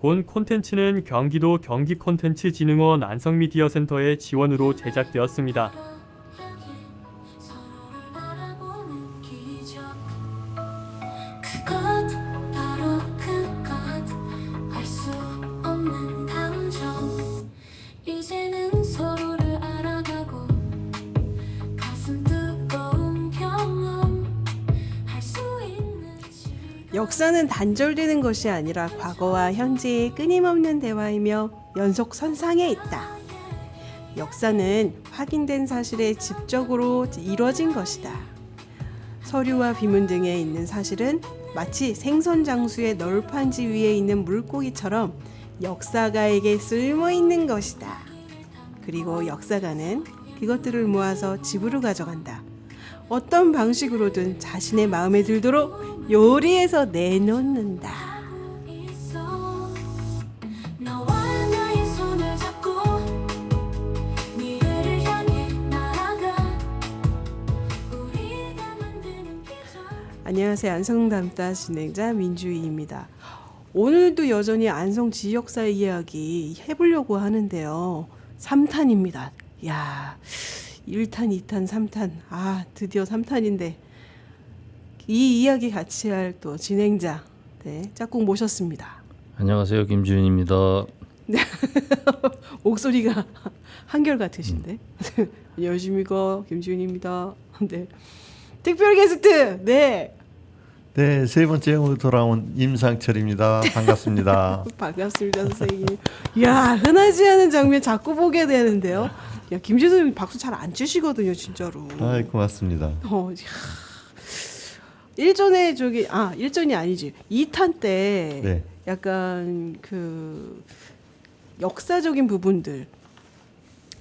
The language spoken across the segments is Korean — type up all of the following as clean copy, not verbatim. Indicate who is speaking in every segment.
Speaker 1: 본 콘텐츠는 경기도 경기콘텐츠진흥원 안성미디어센터의 지원으로 제작되었습니다.
Speaker 2: 역사는 단절되는 것이 아니라 과거와 현재의 끊임없는 대화이며 연속 선상에 있다. 역사는 확인된 사실에 집적으로 이루어진 것이다. 서류와 비문 등에 있는 사실은 마치 생선 장수의 널판지 위에 있는 물고기처럼 역사가에게 쓸모 있는 것이다. 그리고 역사가는 그것들을 모아서 집으로 가져간다. 어떤 방식으로든 자신의 마음에 들도록 요리해서 내놓는다. 안녕하세요. 안성담다 진행자 민주희입니다. 오늘도 여전히 안성 지역사 이야기 해보려고 하는데요. 3탄입니다. 야, 1탄, 2탄, 3탄. 드디어 3탄인데 이 이야기 같이 할 또 진행자 짝꿍 모셨습니다.
Speaker 3: 안녕하세요. 김주윤입니다.
Speaker 2: 목소리가 한결같으신데. 안녕하십니까. 김주윤입니다. 네. 특별 게스트. 네,
Speaker 4: 세 번째 돌아온 임상철입니다. 반갑습니다.
Speaker 2: 반갑습니다, 선생님. 야, 흔하지 않은 장면 자꾸 보게 되는데요. 야, 김주윤 선생님 박수 잘 안 치시거든요, 진짜로.
Speaker 4: 고맙습니다.
Speaker 2: 일전에 일전이 아니지. 2탄 때
Speaker 4: 네.
Speaker 2: 약간 그 역사적인 부분들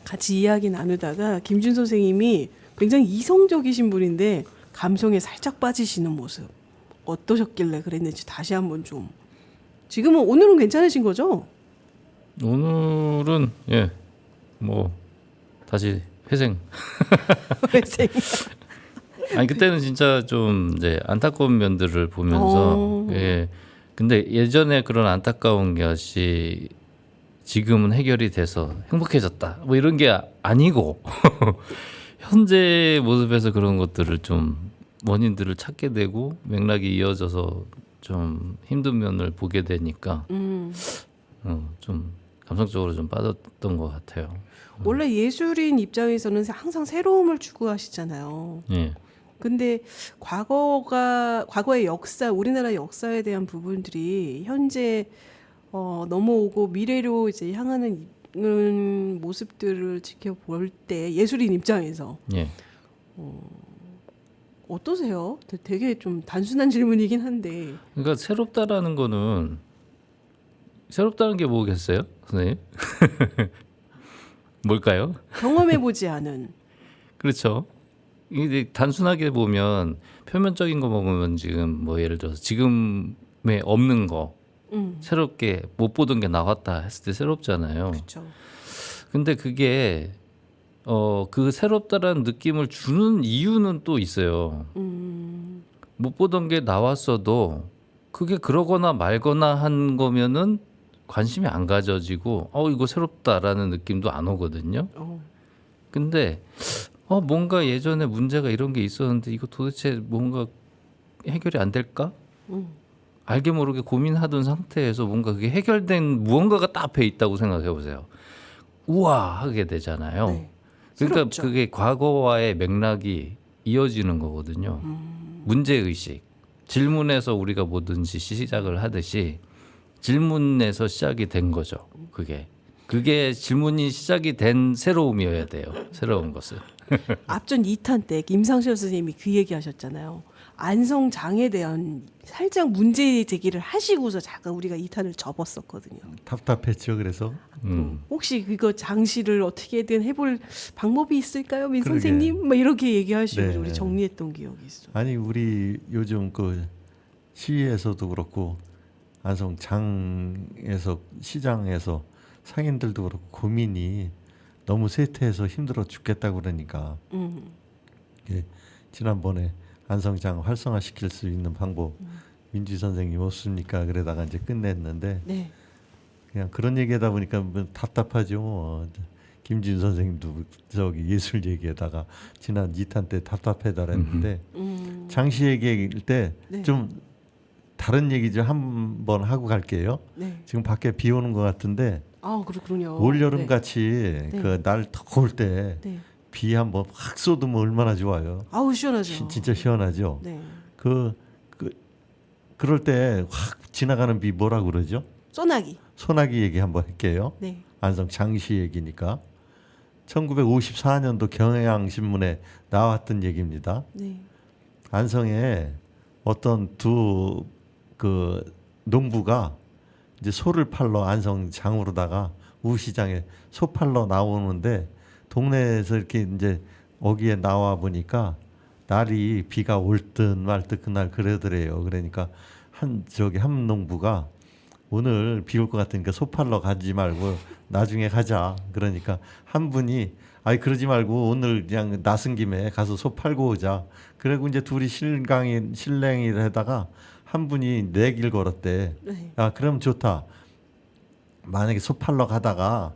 Speaker 2: 같이 이야기 나누다가 김준 선생님이 굉장히 이성적이신 분인데 감성에 살짝 빠지시는 모습 어떠셨길래 그랬는지 다시 한번 좀. 지금은 오늘은 괜찮으신 거죠?
Speaker 3: 오늘은 다시 회생.
Speaker 2: 회생.
Speaker 3: 아니 그때는 진짜 좀 이제 안타까운 면들을 보면서 근데 예전에 그런 안타까운 것이 지금은 해결이 돼서 행복해졌다. 뭐 이런 게 아니고 현재 모습에서 그런 것들을 좀 원인들을 찾게 되고 맥락이 이어져서 좀 힘든 면을 보게 되니까 좀 감성적으로 좀 빠졌던 것 같아요.
Speaker 2: 원래 예술인 입장에서는 항상 새로움을 추구하시잖아요.
Speaker 3: 예.
Speaker 2: 근데 과거의 역사, 우리나라 역사에 대한 부분들이 현재 넘어오고 미래로 이제 향하는 모습들을 지켜볼 때 예술인 입장에서
Speaker 3: 예.
Speaker 2: 어떠세요? 되게 좀 단순한 질문이긴 한데.
Speaker 3: 그러니까 새롭다라는 거는 새롭다는 게 뭐겠어요, 선생님? 뭘까요?
Speaker 2: 경험해보지 않은.
Speaker 3: 그렇죠. 이게 단순하게 보면 표면적인 거 보면 지금 뭐 예를 들어서 지금에 없는 거 새롭게 못 보던 게 나왔다 했을 때 새롭잖아요.
Speaker 2: 그렇죠.
Speaker 3: 근데 그게 그 새롭다라는 느낌을 주는 이유는 또 있어요. 못 보던 게 나왔어도 그게 그러거나 말거나 한 거면은 관심이 안 가져지고 이거 새롭다라는 느낌도 안 오거든요. 근데 뭔가 예전에 문제가 이런 게 있었는데 이거 도대체 뭔가 해결이 안 될까? 알게 모르게 고민하던 상태에서 뭔가 그게 해결된 무언가가 딱 앞에 있다고 생각해 보세요. 우와 하게 되잖아요.
Speaker 2: 네.
Speaker 3: 그러니까
Speaker 2: 새롭죠.
Speaker 3: 그게 과거와의 맥락이 이어지는 거거든요. 문제의식. 질문에서 우리가 뭐든지 시작을 하듯이 질문에서 시작이 된 거죠. 그게 질문이 시작이 된 새로움이어야 돼요. 새로운 것은.
Speaker 2: 앞전 2탄 때 김상철 선생님이 그 얘기 하셨잖아요. 안성장에 대한 살짝 문제 제기를 하시고서 잠깐 우리가 2탄을 접었었거든요.
Speaker 4: 답답했죠. 그래서
Speaker 2: 혹시 그거 장시를 어떻게든 해볼 방법이 있을까요, 민
Speaker 4: 그러게.
Speaker 2: 선생님? 막 이렇게 얘기하시고
Speaker 4: 네.
Speaker 2: 우리 정리했던 기억이 있어.
Speaker 4: 아니 우리 요즘 그 시위에서도 그렇고 안성장에서 시장에서 상인들도 그렇고 고민이 너무 쇠퇴해서 힘들어 죽겠다고 그러니까 지난번에 안성장 활성화시킬 수 있는 방법 민주 선생님 없습니까? 그러다가 이제 끝냈는데
Speaker 2: 네.
Speaker 4: 그냥 그런 얘기하다 보니까 뭐 답답하죠. 김진 선생님도 저기 예술 얘기에다가 지난 2탄 때 답답해달했는데 장시 얘기일 때
Speaker 2: 네.
Speaker 4: 좀 다른 얘기 좀 한번 하고 갈게요.
Speaker 2: 네.
Speaker 4: 지금 밖에 비 오는 것 같은데
Speaker 2: 아 그렇군요.
Speaker 4: 올 여름
Speaker 2: 네.
Speaker 4: 같이
Speaker 2: 네.
Speaker 4: 그 날 더울 때 비
Speaker 2: 네.
Speaker 4: 한번 확 쏟으면 얼마나 좋아요.
Speaker 2: 아우 시원하죠.
Speaker 4: 진짜 시원하죠.
Speaker 2: 네.
Speaker 4: 그럴 때 확 지나가는 비 뭐라 그러죠?
Speaker 2: 소나기.
Speaker 4: 소나기 얘기 한번 할게요.
Speaker 2: 네.
Speaker 4: 안성 장시 얘기니까 1954년도 경향신문에 나왔던 얘기입니다.
Speaker 2: 네.
Speaker 4: 안성에 어떤 두 그 농부가 이제 소를 팔러 안성 장으로다가 우시장에 소 팔러 나오는데 동네에서 이렇게 이제 거기에 나와 보니까 날이 비가 올 듯 말 듯 그날 그러더래요. 그러니까 한 농부가 오늘 비 올 것 같으니까 소 팔러 가지 말고 나중에 가자. 그러니까 한 분이 아이 그러지 말고 오늘 그냥 나선 김에 가서 소 팔고 오자. 그리고 이제 둘이 실랭이를 하다가 한 분이 내길 걸었대.
Speaker 2: 네.
Speaker 4: 아 그럼 좋다. 만약에 소 팔러 가다가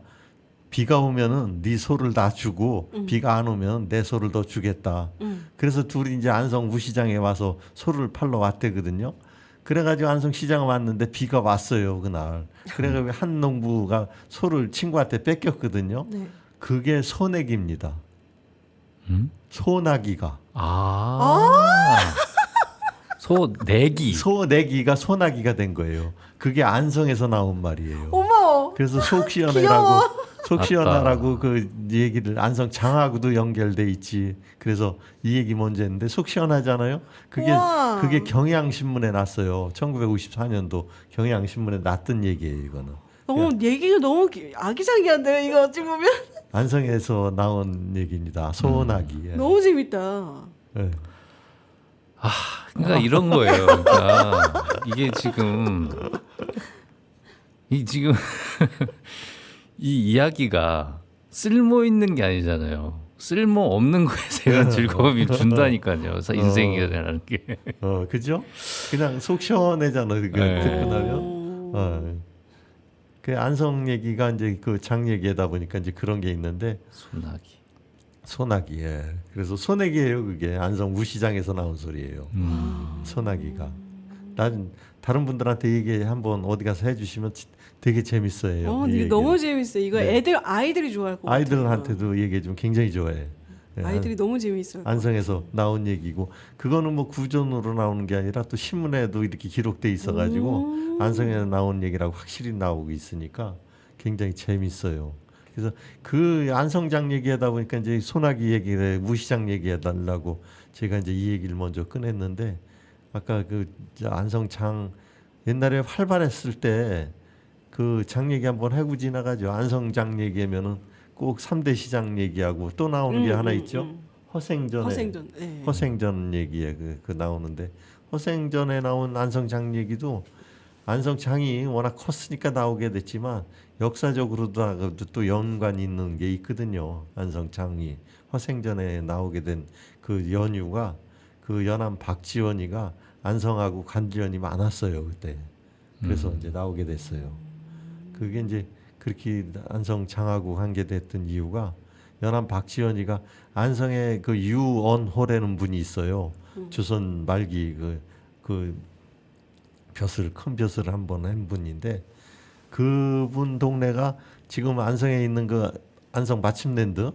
Speaker 4: 비가 오면은 네 소를 나 주고 비가 안 오면 내 소를 더 주겠다. 그래서 둘이 이제 안성 우시장에 와서 소를 팔러 왔대거든요. 그래가지고 안성 시장 왔는데 비가 왔어요 그날. 그래가지고 한 농부가 소를 친구한테 뺏겼거든요.
Speaker 2: 네.
Speaker 4: 그게 소내기입니다. 소나기가.
Speaker 3: 소내기.
Speaker 4: 소내기가 소나기가 된 거예요. 그게 안성에서 나온 말이에요.
Speaker 2: 어머.
Speaker 4: 그래서 속 시원해라고
Speaker 2: 귀여워.
Speaker 4: 속 시원하라고 그 얘기를 안성 장하고도 연결돼 있지. 그래서 이 얘기 먼저 했는데 속 시원하잖아요.
Speaker 2: 우와.
Speaker 4: 그게 경향신문에 났어요. 1954년도 경향신문에 났던 얘기예요. 이거는
Speaker 2: 너무 얘기가 너무 아기자기한데요. 이거 어찌 보면
Speaker 4: 안성에서 나온 얘기입니다. 소나기. 예.
Speaker 2: 너무 재밌다.
Speaker 4: 예.
Speaker 3: 그러니까 이런 거예요. 그러니까 이게 지금 지금 이 이야기가 쓸모 있는 게 아니잖아요. 쓸모 없는 거에 대한 즐거움이 준다니까요. 인생이라는 게.
Speaker 4: 그죠? 그냥 속 시원해잖아. 그
Speaker 3: 네.
Speaker 4: 듣고 나면. 그 안성 얘기가 이제 그 장 얘기하다 보니까 이제 그런 게 있는데 소나기. 예. 그래서 소나기예요. 그게 안성 우시장에서 나온 소리예요. 소나기가. 난 다른 분들한테 얘기 한번 어디 가서 해주시면 되게 재밌어요. 이
Speaker 2: 이게
Speaker 4: 얘기는.
Speaker 2: 너무 재밌어요. 이거
Speaker 4: 네.
Speaker 2: 아이들이 좋아할 것 같아요.
Speaker 4: 아이들한테도 얘기해 주면 굉장히 좋아해. 예.
Speaker 2: 아이들이 너무 재밌어요.
Speaker 4: 안성에서 나온 얘기고 그거는 뭐 구전으로 나오는 게 아니라 또 신문에도 이렇게 기록돼 있어가지고 안성에 나온 얘기라고 확실히 나오고 있으니까 굉장히 재밌어요. 그래서 그 안성장 얘기하다 보니까 이제 소나기 얘기를 우시장 얘기해달라고 제가 이제 이 얘기를 먼저 꺼냈는데 아까 그 안성장 옛날에 활발했을 때 그 장 얘기 한번 하고 지나가죠. 안성장 얘기하면은 꼭 3대 시장 얘기하고 또 나오는 게 하나 있죠. 허생전 얘기에 그 나오는데 허생전에 나온 안성장 얘기도 안성장이 워낙 컸으니까 나오게 됐지만 역사적으로도 또 연관이 있는 게 있거든요. 안성장이 허생전에 나오게 된 그 연유가 그 연암 박지원이가 안성하고 관련이 많았어요 그때. 그래서 이제 나오게 됐어요. 그게 이제 그렇게 안성장하고 관계됐던 이유가 연암 박지원이가 안성에 그 유언호라는 분이 있어요. 조선 말기 그 큰 벼슬을 한번 한 분인데 그분 동네가 지금 안성에 있는 그 안성 마침랜드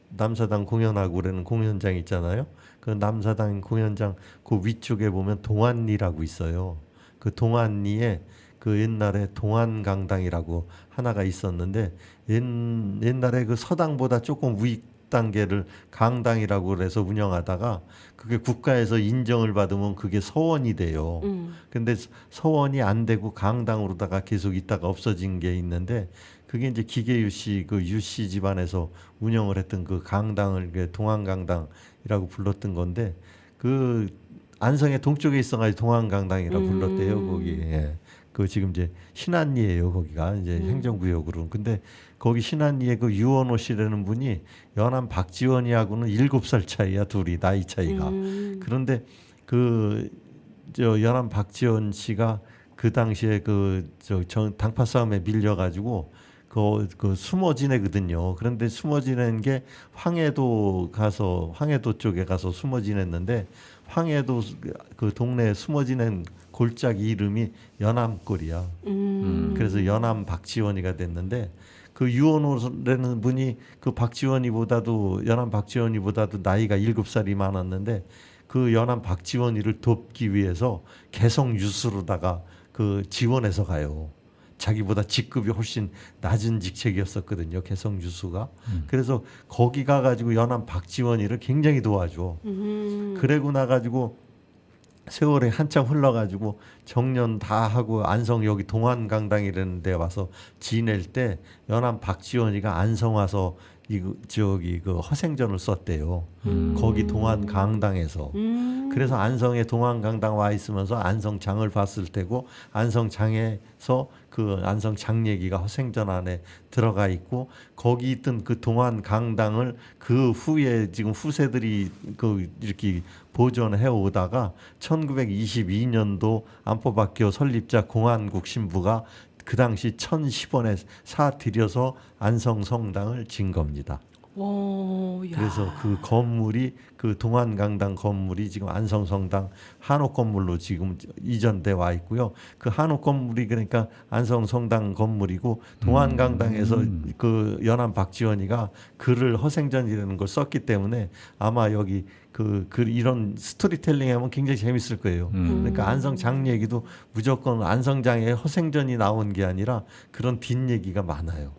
Speaker 4: 남사당 공연하고 그러는 공연장 있잖아요. 그 남사당 공연장 그 위쪽에 보면 동안리라고 있어요. 그 동안리에 그 옛날에 동안강당이라고 하나가 있었는데 옛날에 그 서당보다 조금 위 단계를 강당이라고 그래서 운영하다가 그게 국가에서 인정을 받으면 그게 서원이 돼요. 근데 서원이 안 되고 강당으로다가 계속 있다가 없어진 게 있는데 그게 이제 기계유 씨 그 유씨 집안에서 운영을 했던 그 강당을 동안강당이라고 불렀던 건데 그 안성의 동쪽에 있어가지고 동안강당이라고 불렀대요. 거기. 예. 그 지금 이제 신안리예요. 거기가 이제 행정구역으로. 근데 거기 신안리에 그 유원호 씨라는 분이 연암 박지원이하고는 7살 차이야. 둘이 나이 차이가. 그런데 그 저 연암 박지원 씨가 그 당시에 당파 싸움에 밀려가지고 그 숨어 지내거든요. 그런데 숨어 지낸 게 황해도 쪽에 가서 숨어 지냈는데 황해도 그 동네에 숨어 지낸 골짜기 이름이 연암골이야. 그래서 연암 박지원이가 됐는데 그 유원호라는 분이 그 연암 박지원이보다도 나이가 7살이 많았는데 그 연암 박지원이를 돕기 위해서 개성 유수로다가 그 지원해서 가요. 자기보다 직급이 훨씬 낮은 직책이었었거든요. 개성 유수가. 그래서 거기 가가지고 연암 박지원이를 굉장히 도와줘. 그러고 나가지고 세월이 한참 흘러가지고 정년 다 하고 안성 여기 동안강당이라는 데 와서 지낼 때 연암 박지원이가 안성 와서 그 허생전을 썼대요. 거기 동안강당에서. 그래서 안성에 동안강당 와 있으면서 안성장을 봤을 테고 안성장에서 그 안성장 얘기가 허생전 안에 들어가 있고 거기 있던 그 동안강당을 그 후에 지금 후세들이 이렇게 보존해 오다가 1922년도 안보박교 설립자 공안국 신부가 그 당시 1,010원에 사들여서 안성 성당을 진 겁니다.
Speaker 2: 오, 야.
Speaker 4: 그래서 그 건물이 그 동안강당 건물이 지금 안성 성당 한옥 건물로 지금 이전돼 와 있고요. 그 한옥 건물이 그러니까 안성 성당 건물이고 동안강당에서 그 연암 박지원이가 글을 허생전이라는 걸 썼기 때문에 아마 여기 이런 스토리텔링 하면 굉장히 재밌을 거예요. 그러니까 안성장 얘기도 무조건 안성장에 허생전이 나온 게 아니라 그런 뒷얘기가 많아요.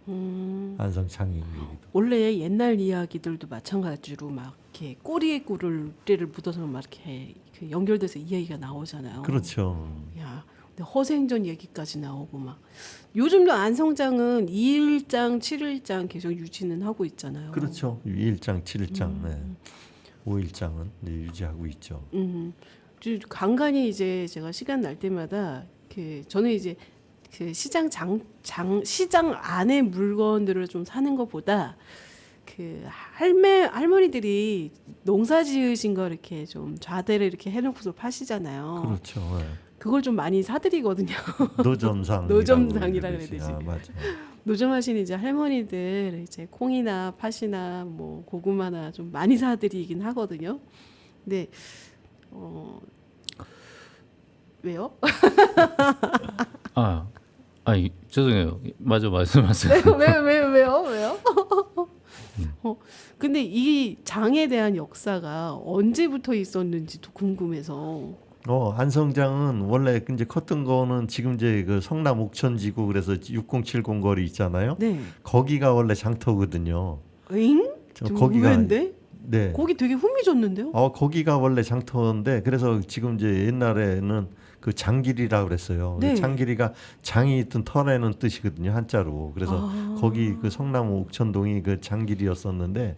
Speaker 4: 안성장 얘기도.
Speaker 2: 원래 옛날 이야기들도 마찬가지로 막 이렇게 꼬리에 꼬리를 묻어서 막 이렇게 그 연결돼서 이야기가 나오잖아요.
Speaker 4: 그렇죠.
Speaker 2: 야, 근데 허생전 얘기까지 나오고 막 요즘도 안성장은 2일장, 7일장 계속 유지는 하고 있잖아요.
Speaker 4: 그렇죠. 2일장, 7일장, 네. 5일장은 유지하고 있죠.
Speaker 2: 간간히 이제 제가 시간 날 때마다 저는 이제 그 시장 안에 물건들을 좀 사는 것보다 그 할머니들이 농사 지으신 거 이렇게 좀 좌대를 이렇게 해놓고서 파시잖아요.
Speaker 4: 그렇죠. 네.
Speaker 2: 그걸 좀 많이 사드리거든요.
Speaker 4: 노점상이라
Speaker 2: 그래야 되지.
Speaker 4: 아, 맞아.
Speaker 2: 노점하신 이제 할머니들 이제 콩이나 팥이나 뭐 고구마나 좀 많이 사드리긴 하거든요. 근데 왜요?
Speaker 3: 죄송해요. 맞아 말씀하세요.
Speaker 2: 왜요? 근데 이 장에 대한 역사가 언제부터 있었는지도 궁금해서.
Speaker 4: 안성장은 원래 이제 컸던 거는 지금 이제 그 성남 옥천지구 그래서 6070 거리 있잖아요.
Speaker 2: 네.
Speaker 4: 거기가 원래 장터거든요.
Speaker 2: 응?
Speaker 4: 거기가
Speaker 2: 의외인데?
Speaker 4: 네.
Speaker 2: 거기 되게 흥미졌는데요?
Speaker 4: 거기가 원래 장터인데 그래서 지금 이제 옛날에는 그 장길이라고 그랬어요.
Speaker 2: 네.
Speaker 4: 장길이가 장이 있던 털에는 뜻이거든요, 한자로. 그래서 거기 그 성남 옥천동이 그 장길이었었는데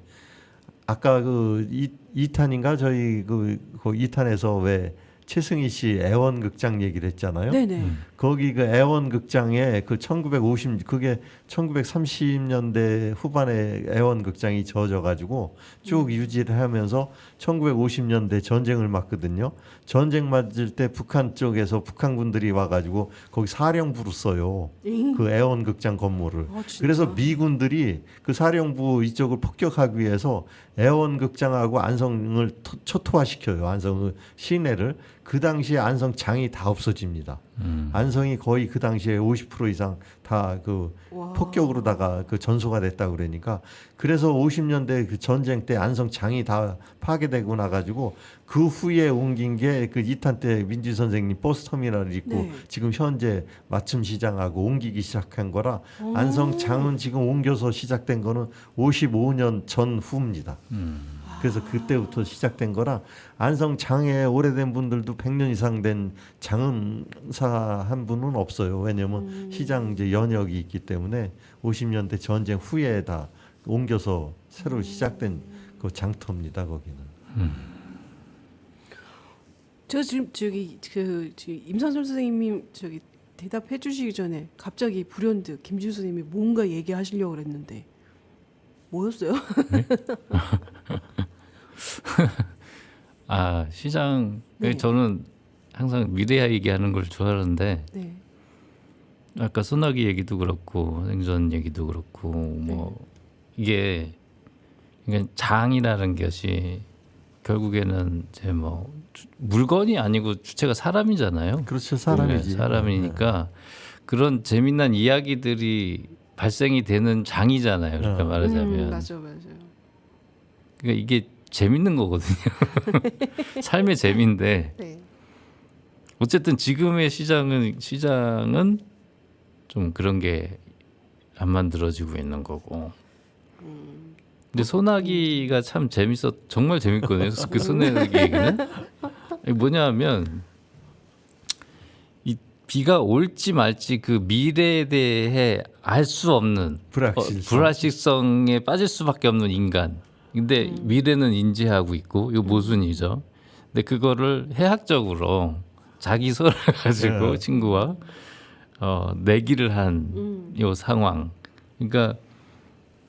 Speaker 4: 아까 그 이탄인가 저희 그 2탄에서 왜 최승희 씨 애원극장 얘기를 했잖아요.
Speaker 2: 네네.
Speaker 4: 거기 그 애원극장에 그 1930년대 후반에 애원극장이 지어져가지고 쭉 유지를 하면서 1950년대 전쟁을 맞거든요. 전쟁 맞을 때 북한 쪽에서 북한군들이 와가지고 거기 사령부로 써요. 그 애원극장 건물을. 그래서 미군들이 그 사령부 이쪽을 폭격하기 위해서 애원극장하고 안성을 초토화시켜요. 안성 시내를. 그 당시에 안성장이 다 없어집니다. 안성이 거의 그 당시에 50% 이상 다 그 폭격으로다가 그 전소가 됐다고 그러니까 그래서 50년대 그 전쟁 때 안성장이 다 파괴되고 나가지고 그 후에 옮긴 게 그 2탄 때 민주 선생님 버스터미널을 있고
Speaker 2: 네.
Speaker 4: 지금 현재 맞춤 시장하고 옮기기 시작한 거라 안성장은 지금 옮겨서 시작된 거는 55년 전후입니다. 그래서 그때부터 시작된 거라 안성장에 오래된 분들도 100년 이상 된 장은사 한 분은 없어요. 왜냐하면 시장 이제 연역이 있기 때문에 50년대 전쟁 후에 다 옮겨서 새로 시작된 그 장터입니다. 거기는.
Speaker 2: 저 지금 지금 임상철 선생님이 대답해 주시기 전에 갑자기 불현듯 김준 선생님이 뭔가 얘기하시려고 그랬는데 뭐였어요?
Speaker 3: 네? 시장
Speaker 2: 네.
Speaker 3: 저는 항상 미래 얘기하는 걸 좋아하는데
Speaker 2: 네.
Speaker 3: 아까 소나기 얘기도 그렇고 생전 얘기도 그렇고 뭐 이게 장이라는 것이 결국에는 이제 뭐 물건이 아니고 주체가 사람이잖아요.
Speaker 4: 그렇죠. 사람이지.
Speaker 3: 네, 사람이니까 그런 재미난 이야기들이 발생이 되는 장이잖아요. 그러니까 말하자면
Speaker 2: 맞아요.
Speaker 3: 그러니까 이게 재밌는 거거든요. 삶의 재미인데
Speaker 2: 네.
Speaker 3: 어쨌든 지금의 시장은 좀 그런 게 안 만들어지고 있는 거고. 근데 소나기가 참 정말 재밌거든요. 그 소나기 얘기는 뭐냐면 이 비가 올지 말지 그 미래에 대해 알 수 없는 불확실성에 빠질 수밖에 없는 인간. 근데 미래는 인지하고 있고 이거 모순이죠. 근데 그거를 해학적으로 자기 소를 가지고 친구와 내기를 한 요 상황. 그러니까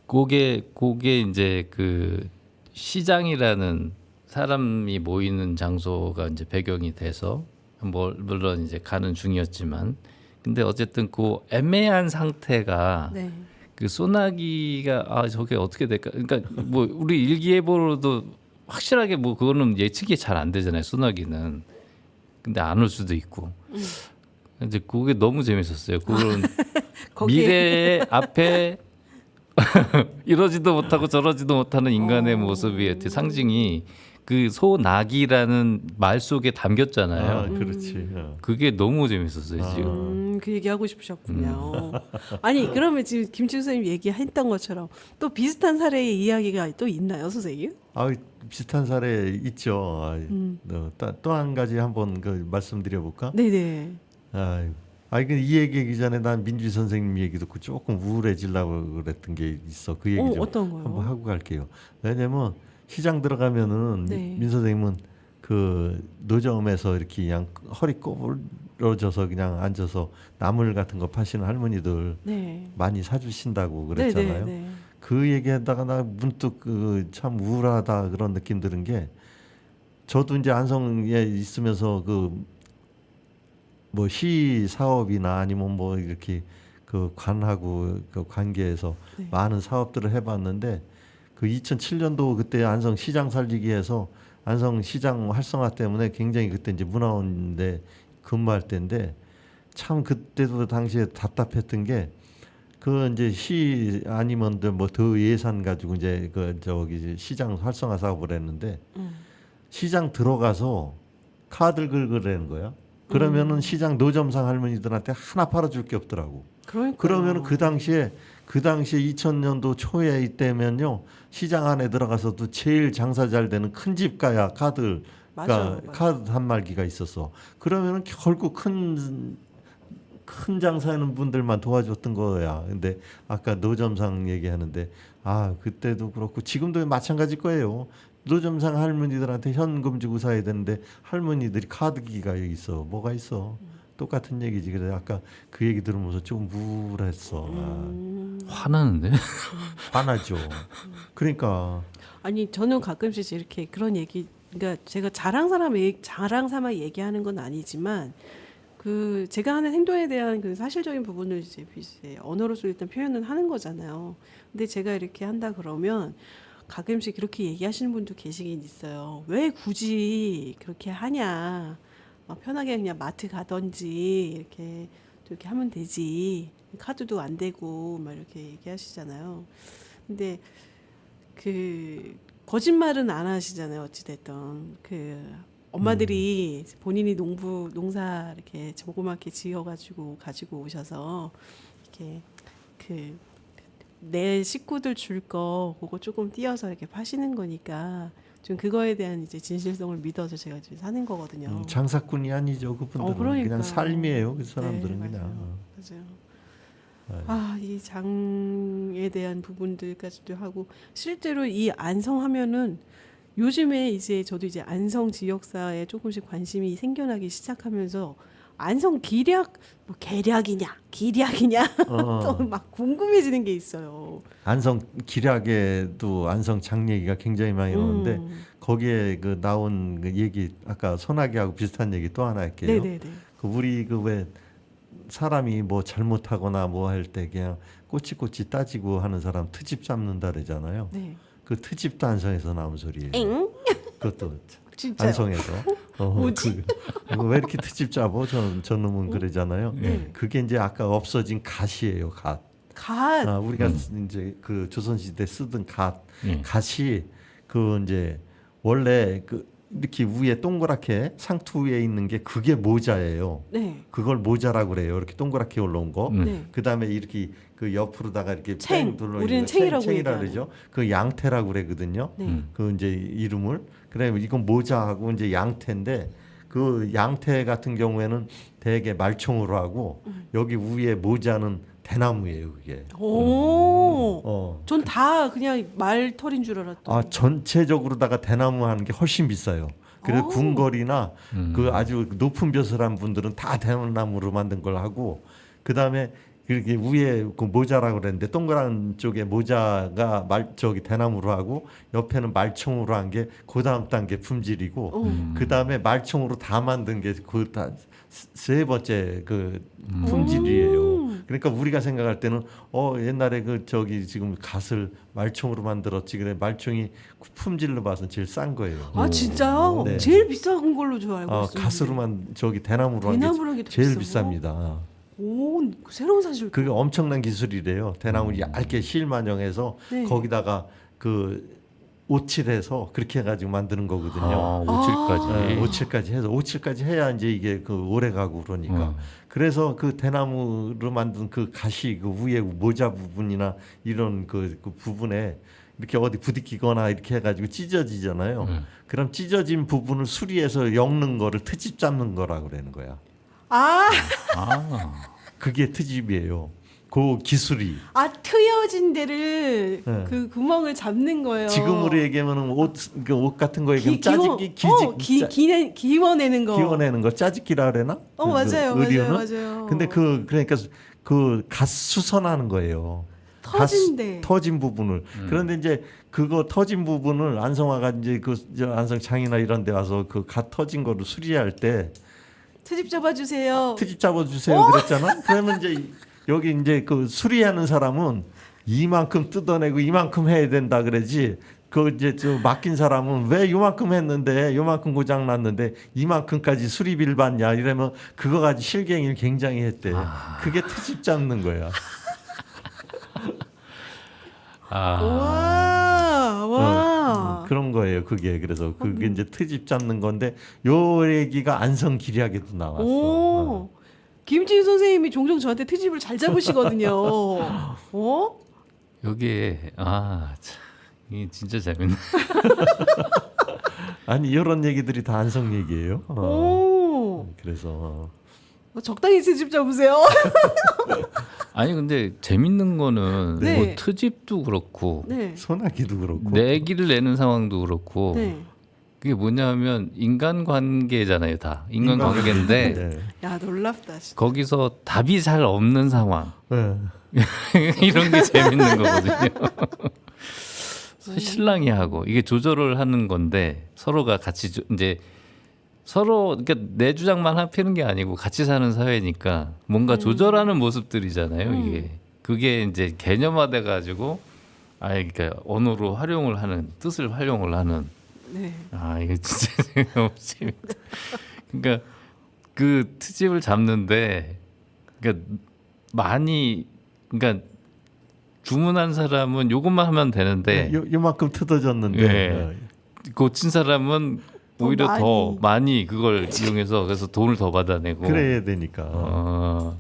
Speaker 3: 그게 이제 그 시장이라는 사람이 모이는 장소가 이제 배경이 돼서 물론 이제 가는 중이었지만 근데 어쨌든 그 애매한 상태가
Speaker 2: 네.
Speaker 3: 그 소나기가 저게 어떻게 될까? 그러니까 뭐 우리 일기예보로도 확실하게 뭐 그거는 예측이 잘 안 되잖아요. 소나기는. 근데 안 올 수도 있고. 이제 그게 너무 재밌었어요. 그런 미래 앞에 이러지도 못하고 저러지도 못하는 인간의 모습이 상징이 그 소나기라는 말 속에 담겼잖아요.
Speaker 4: 그렇지.
Speaker 3: 그게 너무 재밌었어요. 지금.
Speaker 2: 그 얘기 하고 싶으셨군요. 아니 그러면 지금 김치우 선생님 얘기했던 것처럼 또 비슷한 사례의 이야기가 또 있나요, 선생님?
Speaker 4: 비슷한 사례 있죠. 또 한 가지 한번 말씀드려 볼까?
Speaker 2: 네네.
Speaker 4: 이 얘기하기 전에 난 민주 선생님 얘기 듣고 조금 우울해지려고 그랬던 게 있어. 그 얘기 좀
Speaker 2: 어떤 거요?
Speaker 4: 한번 하고 갈게요. 왜냐면 시장 들어가면은
Speaker 2: 네.
Speaker 4: 민 선생님은 그 노점에서 이렇게 그냥 허리 꼬부러져서 그냥 앉아서 나물 같은 거 파시는 할머니들
Speaker 2: 네.
Speaker 4: 많이 사주신다고 그랬잖아요.
Speaker 2: 네.
Speaker 4: 그 얘기하다가 나 문득 참 우울하다 그런 느낌 드는 게 저도 이제 안성에 있으면서 뭐 시 사업이나 아니면 뭐 이렇게 그 관하고 그 관계에서
Speaker 2: 네.
Speaker 4: 많은 사업들을 해봤는데 그 2007년도 그때 안성 시장 살리기에서 안성 시장 활성화 때문에 굉장히 그때 이제 문화원인데 근무할 때인데 참 그때도 당시에 답답했던 게 그 이제 시 아니면 뭐 더 예산 가지고 이제 저기 시장 활성화 사업을 했는데 시장 들어가서 카드를 긁으라는 거야. 그러면은 시장 노점상 할머니들한테 하나 팔아줄 게 없더라고. 그러면은 그 당시에 2000년도 초에 이때면요 시장 안에 들어가서도 제일 장사 잘 되는 큰 집 가야 카드 한 말기가 있었어. 그러면은 결국 큰 장사하는 분들만 도와줬던 거야. 근데 아까 노점상 얘기하는데 그때도 그렇고 지금도 마찬가지일 거예요. 노점상 할머니들한테 현금 주고 사야 되는데 할머니들이 카드기가 여기 있어. 뭐가 있어? 똑같은 얘기지. 그래서 아까 그 얘기 들으면서 조금 우울했어.
Speaker 3: 화나는데?
Speaker 4: 화나죠. 그러니까
Speaker 2: 아니 저는 가끔씩 이렇게 그런 얘기, 그러니까 제가 자랑 삼아 얘기하는 건 아니지만 그 제가 하는 행동에 대한 그 사실적인 부분을 이제 언어로서 일단 표현은 하는 거잖아요. 근데 제가 이렇게 한다 그러면 가끔씩 그렇게 얘기하시는 분도 계시긴 있어요. 왜 굳이 그렇게 하냐? 편하게 그냥 마트 가든지 이렇게 하면 되지. 카드도 안 되고 막 이렇게 얘기하시잖아요. 근데 그 거짓말은 안 하시잖아요. 어찌 됐든 엄마들이 본인이 농사 이렇게 조그맣게 지어가지고 가지고 오셔서 이렇게 내 식구들 줄 거 그거 조금 띄어서 이렇게 파시는 거니까 좀 그거에 대한 이제 진실성을 믿어서 제가 지금 사는 거거든요.
Speaker 4: 장사꾼이 아니죠. 그분들은 그냥 삶이에요. 그 사람들은
Speaker 2: 네,
Speaker 4: 그냥.
Speaker 2: 맞아요. 이 장에 대한 부분들까지도 하고 실제로 이 안성하면은 요즘에 이제 저도 이제 안성 지역사에 조금씩 관심이 생겨나기 시작하면서 안성 기략 뭐 계략이냐 기략이냐 또 막 궁금해지는 게 있어요.
Speaker 4: 안성 기략에도 안성 장례기가 굉장히 많이 나오는데 거기에 그 나온 그 얘기 아까 소나기하고 비슷한 얘기 또 하나 할게요.
Speaker 2: 네네네.
Speaker 4: 그 우리 그 왜 사람이 뭐 잘못하거나 뭐 할 때 그냥 꼬치꼬치 따지고 하는 사람 트집 잡는다 그러잖아요.
Speaker 2: 네.
Speaker 4: 그 트집도 안성에서 나온 소리예요.
Speaker 2: 엥?
Speaker 4: 그것도
Speaker 2: 진짜요?
Speaker 4: 안성에서.
Speaker 2: 뭐지?
Speaker 4: 왜 이렇게 트집 잡어? 저놈은 그러잖아요.
Speaker 2: 네.
Speaker 4: 그게 이제 아까 없어진 갓이에요. 갓.
Speaker 2: 갓.
Speaker 4: 우리가 이제 그 조선시대 쓰던 갓.
Speaker 3: 예.
Speaker 4: 갓이 그 이제 원래 그 이렇게 위에 동그랗게 상투 위에 있는 게 그게 모자예요.
Speaker 2: 네.
Speaker 4: 그걸 모자라고 그래요. 이렇게 동그랗게 올라온 거.
Speaker 2: 네.
Speaker 4: 그다음에 이렇게 그 옆으로다가 이렇게
Speaker 2: 챙.
Speaker 4: 뺑 둘러
Speaker 2: 우리는 챙이라고
Speaker 4: 챙이라
Speaker 2: 얘기하는.
Speaker 4: 그러죠. 그 양태라고 그러거든요.
Speaker 2: 네.
Speaker 4: 그 이제 이름을 그래 이건 모자하고 이제 양태인데 그 양태 같은 경우에는 대개 말총으로 하고 여기 위에 모자는 대나무예요. 그게.
Speaker 2: 오. 전 다 그냥 말털인 줄 알았더니.
Speaker 4: 전체적으로다가 대나무 하는 게 훨씬 비싸요. 그래서
Speaker 2: 오.
Speaker 4: 궁궐이나 그 아주 높은 벼슬한 분들은 다 대나무로 만든 걸 하고 그다음에 이렇게 위에 그 모자라고 그랬는데 동그란 쪽에 모자가 저기 대나무로 하고 옆에는 말총으로 한 게 그다음 단계 품질이고 그다음에 말총으로 다 만든 게 그 세 번째 그 품질이에요. 그러니까 우리가 생각할 때는 옛날에 그 저기 지금 갓을 말총으로 만들었지 그래 말총이 품질로 봐서 제일 싼 거예요.
Speaker 2: 아 진짜요?
Speaker 4: 네.
Speaker 2: 제일 비싼 걸로 저 알고 있어요.
Speaker 4: 갓으로만 저기 대나무로 한
Speaker 2: 대나무로 한
Speaker 4: 게
Speaker 2: 게 더
Speaker 4: 제일
Speaker 2: 비싸고?
Speaker 4: 비쌉니다.
Speaker 2: 오, 새로운 사실.
Speaker 4: 그게 엄청난 기술이래요. 대나무 얇게 실만형해서
Speaker 2: 네.
Speaker 4: 거기다가 그 오칠해서 그렇게 해가지고 만드는 거거든요.
Speaker 3: 아, 57까지.
Speaker 4: 네, 오칠까지 해서 오칠까지 해야 이제 이게 그 오래 가고 그러니까. 그래서 그 대나무로 만든 그 가시 그 위에 모자 부분이나 이런 그 부분에 이렇게 어디 부딪히거나 이렇게 해가지고 찢어지잖아요. 그럼 찢어진 부분을 수리해서 엮는 거를 트집 잡는 거라고 그러는 거야.
Speaker 2: 아,
Speaker 4: 그게 트집이에요. 그 기술이.
Speaker 2: 트여진 데를
Speaker 4: 네.
Speaker 2: 그 구멍을 잡는 거예요.
Speaker 4: 지금으로 얘기하면 옷 같은 거 얘기하면 짜집기
Speaker 2: 기워내는 거.
Speaker 4: 기워내는 거 짜집기라 그래나?
Speaker 2: 맞아요,
Speaker 4: 의류는?
Speaker 2: 맞아요.
Speaker 4: 근데 그러니까 그 갓 수선하는 거예요.
Speaker 2: 터진 데.
Speaker 4: 터진 부분을. 그런데 이제 그거 터진 부분을 안성화가 이제 저 안성창이나 이런 데 와서 그 갓 터진 거를 수리할 때
Speaker 2: 트집 잡아주세요.
Speaker 4: 트집 잡아주세요 그랬잖아. 그러면 이제 여기 이제 그 수리하는 사람은 이만큼 뜯어내고 이만큼 해야 된다 그러지. 그 이제 저 맡긴 사람은 왜 이만큼 했는데 이만큼 고장 났는데 이만큼까지 수리비를 받냐 이러면 그거 가지고 실갱이를 굉장히 했대. 그게 트집 잡는 거야.
Speaker 2: 와.
Speaker 4: 그런 거예요. 그게 그래서 그게 이제 트집 잡는 건데 요 얘기가 안성 기략에도 나왔어.
Speaker 2: 오. 김지윤 선생님이 종종 저한테 트집을 잘 잡으시거든요.
Speaker 3: 여기에 참, 이게 진짜 재밌네.
Speaker 4: 아니 이런 얘기들이 다 안성 얘기예요.
Speaker 2: 오.
Speaker 4: 그래서
Speaker 2: 적당히 트집 잡으세요.
Speaker 3: 아니 근데 재밌는 거는
Speaker 2: 네.
Speaker 3: 뭐 트집도 그렇고
Speaker 2: 네.
Speaker 4: 소나기도 그렇고.
Speaker 3: 내기를 내는 상황도 그렇고
Speaker 2: 네.
Speaker 3: 그게 뭐냐면 인간관계잖아요. 다 인간관계인데
Speaker 4: 네.
Speaker 2: 야 놀랍다. 진짜.
Speaker 3: 거기서 답이 잘 없는 상황
Speaker 4: 네.
Speaker 3: 이런 게 재밌는 거거든요. 신랑이 하고 이게 조절을 하는 건데 서로가 같이 이제 서로 그러니까 내 주장만 하피는 게 아니고 같이 사는 사회니까 뭔가 조절하는 모습들이잖아요. 이게 그게 이제 개념화돼 가지고 그러니까 언어로 활용을 하는 뜻을 활용을 하는
Speaker 2: 네.
Speaker 3: 이게 진짜 너무 재밌다. 그러니까 그 트집을 잡는데 그러니까 많이 그러니까 주문한 사람은 요것만 하면 되는데
Speaker 4: 요만큼 뜯어졌는데
Speaker 3: 예. 고친 사람은 오히려 더 많이 그걸 이용해서 그래서 돈을 더 받아내고
Speaker 4: 그래야 되니까.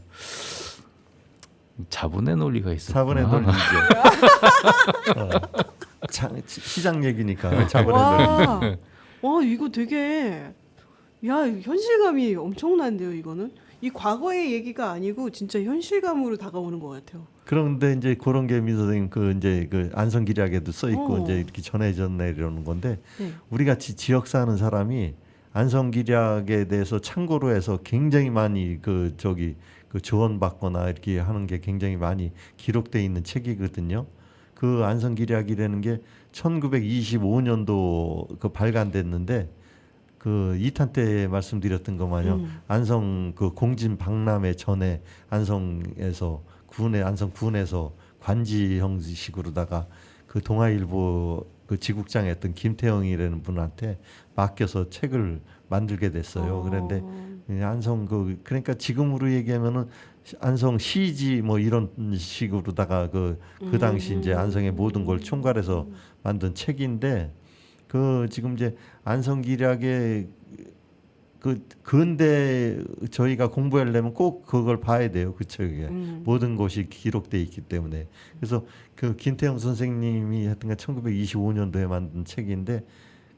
Speaker 3: 자본의 논리가 있었구나.
Speaker 4: 자본의 논리죠. 시장 얘기니까 자본의 논리.
Speaker 2: 와 이거 되게 현실감이 엄청난데요. 이거는 이 과거의 얘기가 아니고 진짜 현실감으로 다가오는 것 같아요.
Speaker 4: 그런데 이제 그런 게 민 선생님 이제 그 안성기략에도 써 있고 이제 이렇게 전해졌네 이러는 건데
Speaker 2: 네.
Speaker 4: 우리 같이 지역 사는 사람이 안성기략에 대해서 참고로 해서 굉장히 많이 그 조언받거나 이렇게 하는 게 굉장히 많이 기록돼 있는 책이거든요. 그 안성기략이라는 게 1925년도 그 발간됐는데 그 2탄 때 말씀드렸던 것만요. 안성 그 공진 박람회 전에 안성에서 안성 군에서 관지 형식으로다가 그 동아일보 그 지국장 했던 김태형이라는 분한테 맡겨서 책을 만들게 됐어요. 그런데 안성 그러니까 지금으로 얘기하면은 안성 시지 뭐 이런 식으로다가 그 당시 이제 안성의 모든 걸 총괄해서 만든 책인데 그 지금 이제 안성기략의 그 근대 저희가 공부하려면 꼭 그걸 봐야 돼요. 그 책에 모든 것이 기록돼 있기 때문에. 그래서 그 김태형 선생님이 하여튼간 1925년도에 만든 책인데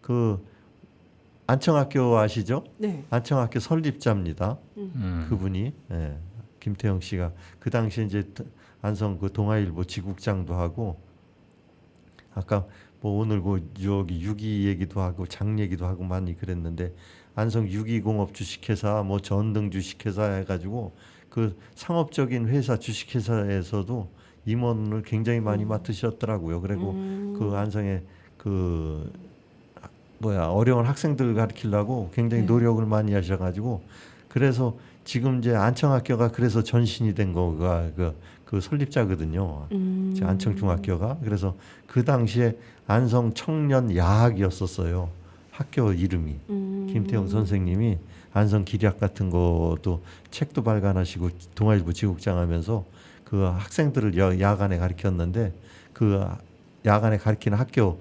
Speaker 4: 그 안청학교 아시죠?
Speaker 2: 네.
Speaker 4: 안청학교 설립자입니다. 그분이 김태형 씨가 그 당시 이제 안성 그 동아일보 지국장도 하고 아까 뭐 오늘 그 여기 유기 얘기도 하고 장 얘기도 하고 많이 그랬는데 안성 유기공업 주식회사 뭐 전등 주식회사 해가지고 그 상업적인 회사 주식회사에서도 임원을 굉장히 많이 맡으셨더라고요. 그리고 그 안성에 그 어려운 학생들 가르치려고 굉장히 노력을 많이 하셔가지고 그래서 지금 이제 안청학교가 그래서 전신이 된 거가 그 설립자거든요. 안청중학교가. 그래서 그 당시에 안성 청년 야학이었었어요. 학교 이름이. 김태형 선생님이 안성 기략 같은 것도 책도 발간하시고 동아일보 지국장 하면서 그 학생들을 야간에 가르쳤는데 그 야간에 가르치는 학교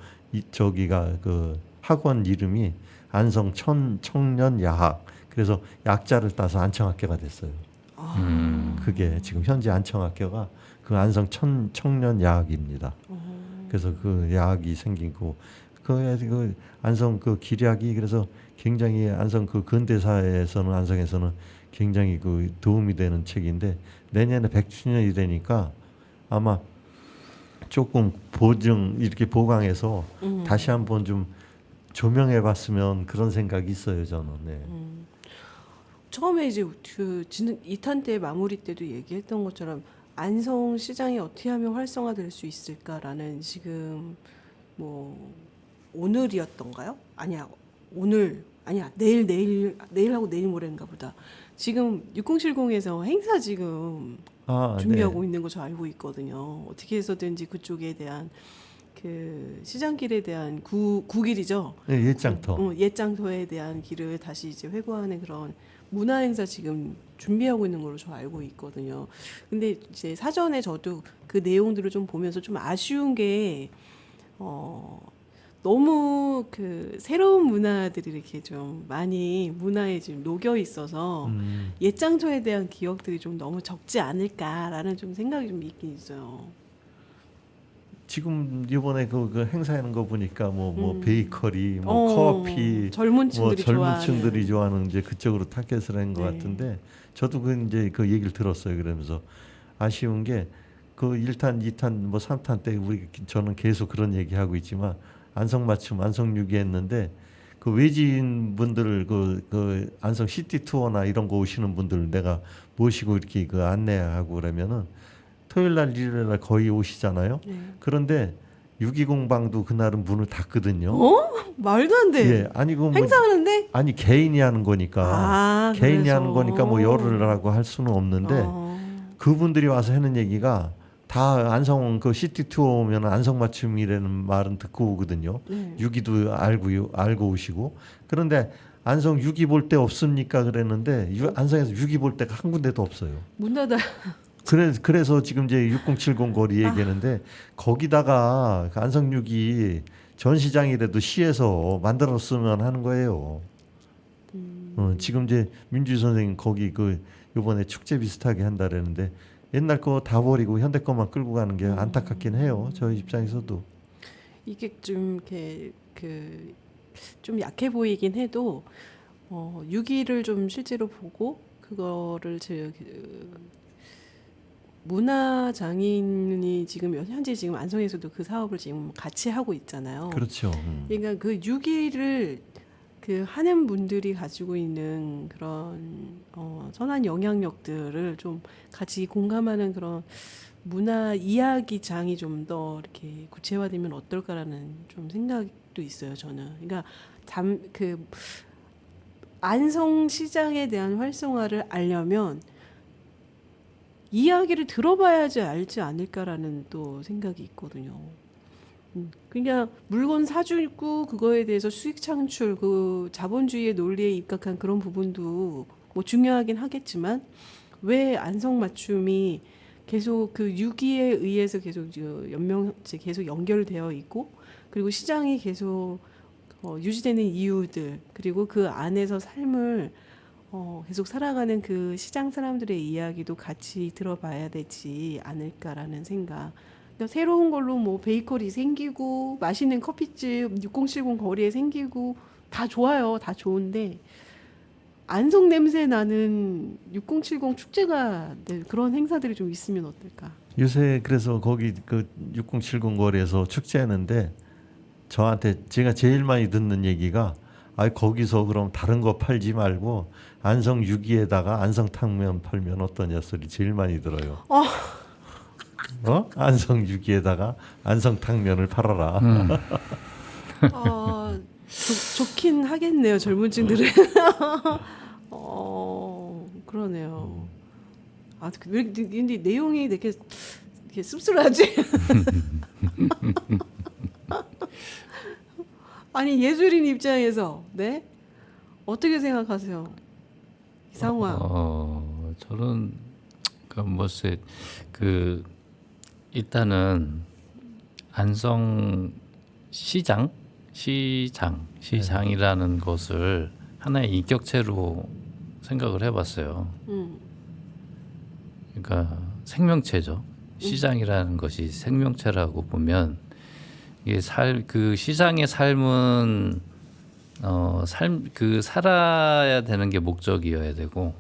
Speaker 4: 저기가 그 학원 이름이 안성 청년 야학. 그래서 약자를 따서 안청학교가 됐어요. 그게 지금 현재 안청학교가 그 안성 청년 야학입니다. 그래서 그 야학이 생기고 그 안성 그 기략이 그래서 굉장히 안성 그 근대사에서는 안성에서는 굉장히 그 도움이 되는 책인데 내년에 100주년이 되니까 아마 조금 이렇게 보강해서 다시 한번 좀 조명해봤으면 그런 생각이 있어요 저는. 네.
Speaker 2: 처음에 이제 그 2탄 때 마무리 때도 얘기했던 것처럼 안성 시장이 어떻게 하면 활성화될 수 있을까라는 지금 뭐 오늘이었던가요? 아니야 오늘 아니야 내일하고 내일 모레인가 보다. 지금 6070에서 행사 지금 준비하고 있는 거 저 알고 있거든요. 어떻게 해서든지 그쪽에 대한 그 시장길에 대한 구길이죠.
Speaker 4: 네, 옛장터.
Speaker 2: 옛장터에 대한 길을 다시 이제 회고하는 그런 문화 행사 지금 준비하고 있는 걸로 저 알고 있거든요. 근데 이제 사전에 저도 그 내용들을 좀 보면서 좀 아쉬운 게 너무 그 새로운 문화들이 이렇게 좀 많이 문화에 지금 녹여 있어서 옛장터에 대한 기억들이 좀 너무 적지 않을까라는 좀 생각이 좀 있긴 있어요.
Speaker 4: 지금 이번에 그 행사하는 거 보니까 뭐 베이커리, 뭐 커피,
Speaker 2: 젊은 층들이
Speaker 4: 좋아하는 이제 그쪽으로 타겟을 한 것 같은데 저도 이제 그 얘기를 들었어요. 그러면서 아쉬운 게 그 1탄, 2탄, 뭐 3탄 때 저는 계속 그런 얘기하고 있지만 안성맞춤, 안성유기 했는데 그 외지인 분들 그 안성 시티 투어나 이런 거 오시는 분들 내가 모시고 이렇게 그 안내하고 그러면은 토요일 날 일요일 날 거의 오시잖아요. 그런데 6.20방도 그날은 문을 닫거든요.
Speaker 2: 말도 안 돼.
Speaker 4: 예, 아니 그
Speaker 2: 행사하는데?
Speaker 4: 아니 개인이 하는 거니까 개인이
Speaker 2: 그래서.
Speaker 4: 하는 거니까 뭐 열을 하고 할 수는 없는데 그분들이 와서 하는 얘기가 다 안성 그 시티 투어 오면 안성 맞춤이라는 말은 듣고 오거든요. 6.2도 알고 오시고 그런데 안성 6.2 볼 때 없습니까 그랬는데 안성에서 6.2 볼 때가 한 군데도 없어요.
Speaker 2: 문 닫아.
Speaker 4: 그래서 지금 이제 6070 거리 얘기하는데 거기다가 안성육이 전시장이라도 시에서 만들었으면 하는 거예요. 지금 이제 민주 선생님 거기 그 이번에 축제 비슷하게 한다라는데 옛날 거 다 버리고 현대 거만 끌고 가는 게 안타깝긴 해요. 저희 입장에서도.
Speaker 2: 이게 좀 이렇게 그 좀 약해 보이긴 해도 6.2를 좀 실제로 보고 그거를 문화 장인이 지금 현재 지금 안성에서도 그 사업을 지금 같이 하고 있잖아요.
Speaker 4: 그렇죠.
Speaker 2: 그러니까 그 6.2를 그 하는 분들이 가지고 있는 그런 선한 영향력들을 좀 같이 공감하는 그런 문화 이야기장이 좀 더 이렇게 구체화되면 어떨까라는 좀 생각도 있어요. 저는. 그러니까 그 안성 시장에 대한 활성화를 알려면 이야기를 들어봐야지 알지 않을까라는 또 생각이 있거든요. 그냥 물건 사주고 그거에 대해서 수익 창출, 그 자본주의의 논리에 입각한 그런 부분도 뭐 중요하긴 하겠지만 왜 안성맞춤이 계속 그 유기에 의해서 계속 계속 연결되어 있고 그리고 시장이 계속 유지되는 이유들 그리고 그 안에서 삶을 계속 살아가는 그 시장 사람들의 이야기도 같이 들어봐야 되지 않을까라는 생각. 그러니까 새로운 걸로 뭐 베이커리 생기고 맛있는 커피집 6070 거리에 생기고 다 좋아요. 다 좋은데 안성 냄새 나는 6070 축제가 그런 행사들이 좀 있으면 어떨까?
Speaker 4: 요새 그래서 거기 그 6070 거리에서 축제하는데 저한테 제가 제일 많이 듣는 얘기가 거기서 그럼 다른 거 팔지 말고 안성 유기에다가 안성 탕면 팔면 어떠냐 소리 제일 많이 들어요. 안성 유기에다가 안성 탕면을 팔아라.
Speaker 2: 좋긴 하겠네요. 젊은 층들은. 그러네요. 근데 내용이 되게 씁쓸하지? 아니 예술인 입장에서 네 어떻게 생각하세요? 이 상황.
Speaker 3: 저는 그 일단은 안성 시장이라는 것을 하나의 인격체로 생각을 해봤어요. 그러니까 생명체죠. 시장이라는 것이 생명체라고 보면 이게 그 시장의 삶은 살아야 되는 게 목적이어야 되고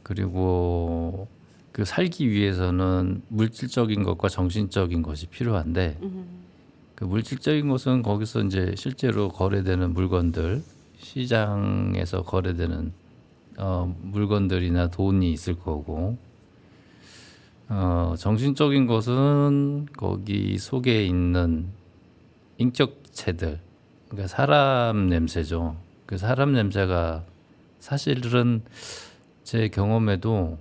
Speaker 3: 그리고 그 살기 위해서는 물질적인 것과 정신적인 것이 필요한데 그 물질적인 것은 거기서 이제 실제로 거래되는 물건들 시장에서 거래되는 물건들이나 돈이 있을 거고 정신적인 것은 거기 속에 있는 인격체들 그러니까 사람 냄새죠. 그 사람 냄새가 사실은 제 경험에도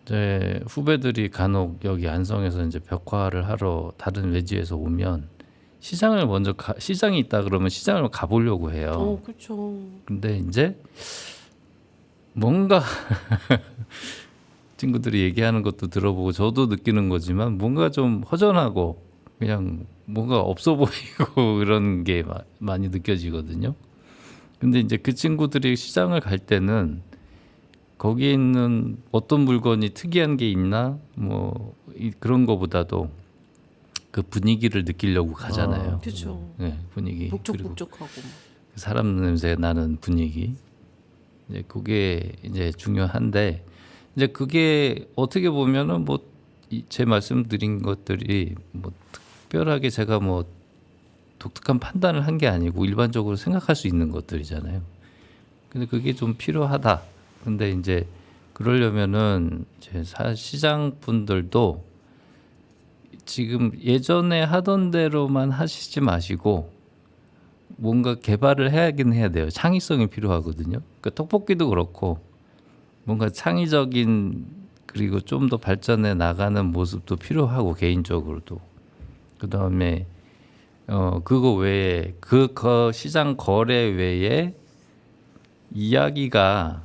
Speaker 3: 제 후배들이 간혹 여기 안성에서 이제 벽화를 하러 다른 외지에서 오면 시장을 먼저 시장이 있다 그러면 시장을 가보려고 해요.
Speaker 2: 그렇죠.
Speaker 3: 근데 이제 뭔가 친구들이 얘기하는 것도 들어보고 저도 느끼는 거지만 뭔가 좀 허전하고 그냥 뭔가 없어 보이고 그런 게 많이 느껴지거든요. 근데 이제 그 친구들이 시장을 갈 때는 거기에 있는 어떤 물건이 특이한 게 있나 뭐 그런 거보다도 그 분위기를 느끼려고 가잖아요.
Speaker 2: 그렇죠.
Speaker 3: 네, 분위기
Speaker 2: 북적북적하고
Speaker 3: 사람 냄새 나는 분위기 이제 그게 이제 중요한데 이제 그게 어떻게 보면은 뭐 제 말씀드린 것들이 뭐 특별하게 제가 뭐 독특한 판단을 한 게 아니고 일반적으로 생각할 수 있는 것들이잖아요. 근데 그게 좀 필요하다. 근데 이제 그러려면은 이제 시장 분들도 지금 예전에 하던 대로만 하시지 마시고 뭔가 개발을 해야긴 해야 돼요. 창의성이 필요하거든요. 그러니까 떡볶이도 그렇고 뭔가 창의적인 그리고 좀 더 발전해 나가는 모습도 필요하고 개인적으로도 그다음에 그거 외에 그 시장 거래 외에 이야기가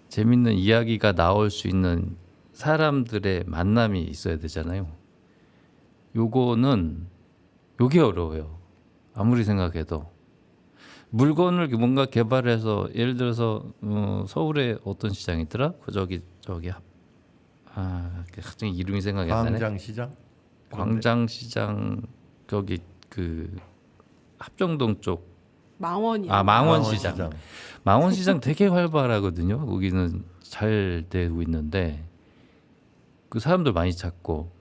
Speaker 3: 재밌는 이야기가 나올 수 있는 사람들의 만남이 있어야 되잖아요. 요게 어려워요. 아무리 생각해도 물건을 뭔가 개발해서 예를 들어서 서울에 어떤 시장이 있더라? 저기 갑자기 이름이 생각이 안 나네.
Speaker 4: 광장시장?
Speaker 3: 광장시장 저기 그 합정동 쪽
Speaker 2: 망원이요.
Speaker 3: 망원시장. 망원시장 되게 활발하거든요. 거기는 잘 되고 있는데 그 사람들 많이 찾고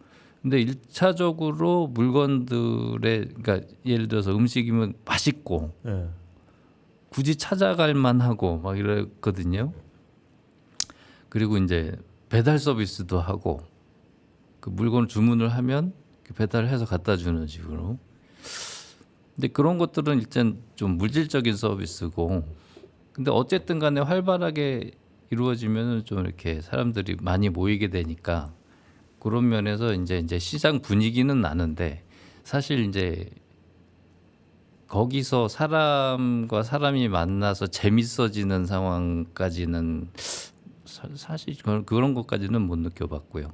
Speaker 3: 근데 1차적으로 물건들의 그러니까 예를 들어서 음식이면 맛있고 굳이 찾아갈 만하고 막 이랬거든요. 그리고 이제 배달 서비스도 하고 그 물건을 주문을 하면 배달해서 갖다 주는 식으로. 근데 그런 것들은 일단 좀 물질적인 서비스고, 근데 어쨌든 간에 활발하게 이루어지면은 좀 이렇게 사람들이 많이 모이게 되니까 그런 면에서 이제 시장 분위기는 나는데, 사실 이제 거기서 사람과 사람이 만나서 재밌어지는 상황까지는 사실 그런 것까지는 못 느껴봤고요.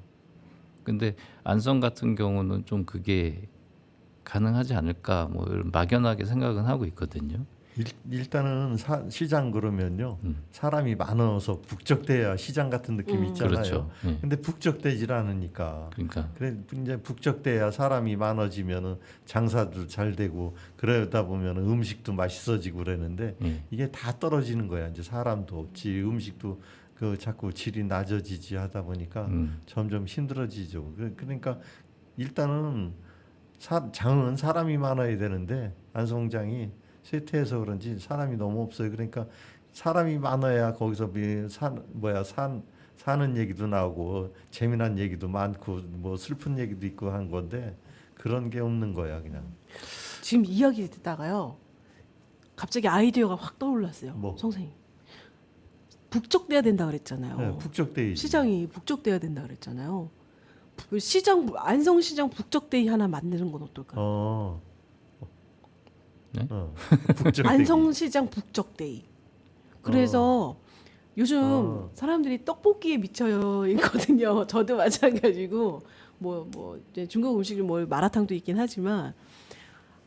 Speaker 3: 근데 안성 같은 경우는 좀 그게 가능하지 않을까 뭐 이런 막연하게 생각은 하고 있거든요.
Speaker 4: 일단은 시장 그러면요. 사람이 많아서 북적대야 시장 같은 느낌이 있잖아요.
Speaker 3: 그렇죠. 예.
Speaker 4: 근데 북적대질 않으니까.
Speaker 3: 그러니까
Speaker 4: 그래 이제 북적대야 사람이 많아지면은 장사도 잘 되고 그러다 보면은 음식도 맛있어지고 그러는데
Speaker 3: 예.
Speaker 4: 이게 다 떨어지는 거야. 이제 사람도 없지, 음식도 그 자꾸 질이 낮아지지 하다 보니까 점점 힘들어지죠. 그러니까 일단은 장은 사람이 많아야 되는데 안성장이 쇠퇴해서 그런지 사람이 너무 없어요. 그러니까 사람이 많아야 거기서 사는 얘기도 나오고 재미난 얘기도 많고 뭐 슬픈 얘기도 있고 한 건데 그런 게 없는 거야 그냥.
Speaker 2: 지금 이야기 듣다가요. 갑자기 아이디어가 확 떠올랐어요.
Speaker 4: 뭐?
Speaker 2: 선생님. 북적대야 된다 그랬잖아요.
Speaker 4: 네, 북적대이
Speaker 2: 시장이 북적대야 된다 그랬잖아요. 시장 안성시장 북적대이 하나 만드는 건 어떨까요?
Speaker 3: 네?
Speaker 4: 북적대이.
Speaker 2: 안성시장 북적데이. 그래서 요즘 사람들이 떡볶이에 미쳐 있거든요. 저도 마찬가지고 뭐 이제 중국 음식이 뭐 마라탕도 있긴 하지만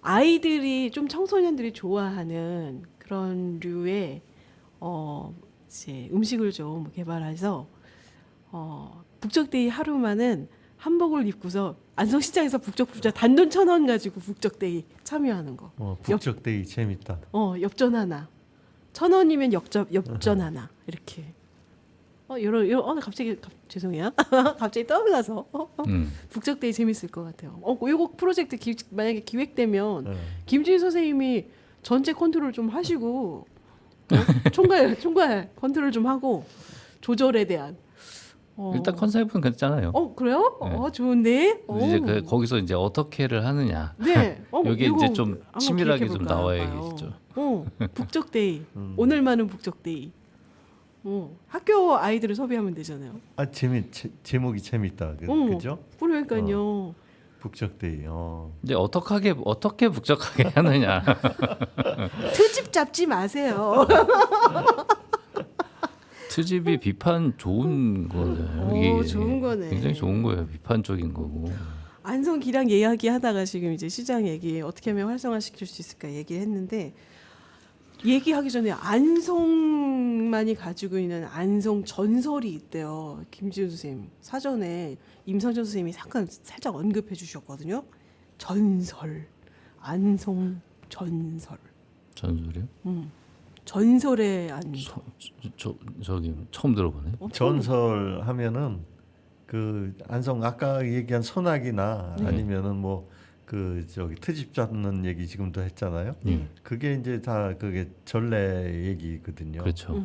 Speaker 2: 아이들이 좀 청소년들이 좋아하는 그런 류의 이제 음식을 좀 개발해서 북적데이 하루만은 한복을 입고서 안성시장에서 북적북적 단돈 1,000원 가지고 북적데이 참여하는 거.
Speaker 4: 북적대이 재밌다.
Speaker 2: 엽전 하나. 1,000원이면 엽전 하나 이렇게. 이런 갑자기 죄송해요. 갑자기 떠올라서 북적데이 재밌을 것 같아요. 이거 프로젝트 만약에 기획되면 김지희 선생님이 전체 컨트롤 좀 하시고 총괄 컨트롤 좀 하고 조절에 대한.
Speaker 3: 일단 컨셉은 괜찮아요.
Speaker 2: 그래요?
Speaker 3: 네.
Speaker 2: 좋은데.
Speaker 3: 이제 거기서 이제 어떻게를 하느냐.
Speaker 2: 네.
Speaker 3: 여기
Speaker 2: 이거
Speaker 3: 이제 좀
Speaker 2: 한번
Speaker 3: 치밀하게 좀
Speaker 2: 기획해볼까
Speaker 3: 나와야겠죠.
Speaker 2: 봐요. 북적데이. 오늘만은 북적데이. 학교 아이들을 섭외하면 되잖아요.
Speaker 4: 제목이 재밌다. 그죠?
Speaker 2: 그러니까요.
Speaker 4: 북적대이.
Speaker 3: 이제 어떻게 북적하게 하느냐.
Speaker 2: 트집 잡지 마세요.
Speaker 3: 트집이 비판 좋은 거네요. 이게
Speaker 2: 좋은 거네.
Speaker 3: 굉장히 좋은 거예요. 비판적인 거고.
Speaker 2: 안성 기량 이야기하다가 지금 이제 시장 얘기 어떻게 하면 활성화시킬 수 있을까 얘기를 했는데 얘기하기 전에 안성만이 가지고 있는 안성 전설이 있대요. 김지훈 선생님 사전에 임상정 선생님이 살짝 언급해 주셨거든요. 전설, 안성 전설.
Speaker 3: 전설이요?
Speaker 2: 전설의 안성.
Speaker 3: 저기 처음 들어보네.
Speaker 4: 전설 하면은 그 안성 아까 얘기한 소나기나 아니면은 뭐 그 저기 트집 잡는 얘기 지금도 했잖아요. 그게 이제 다 그게 전래 얘기거든요.
Speaker 3: 그렇죠.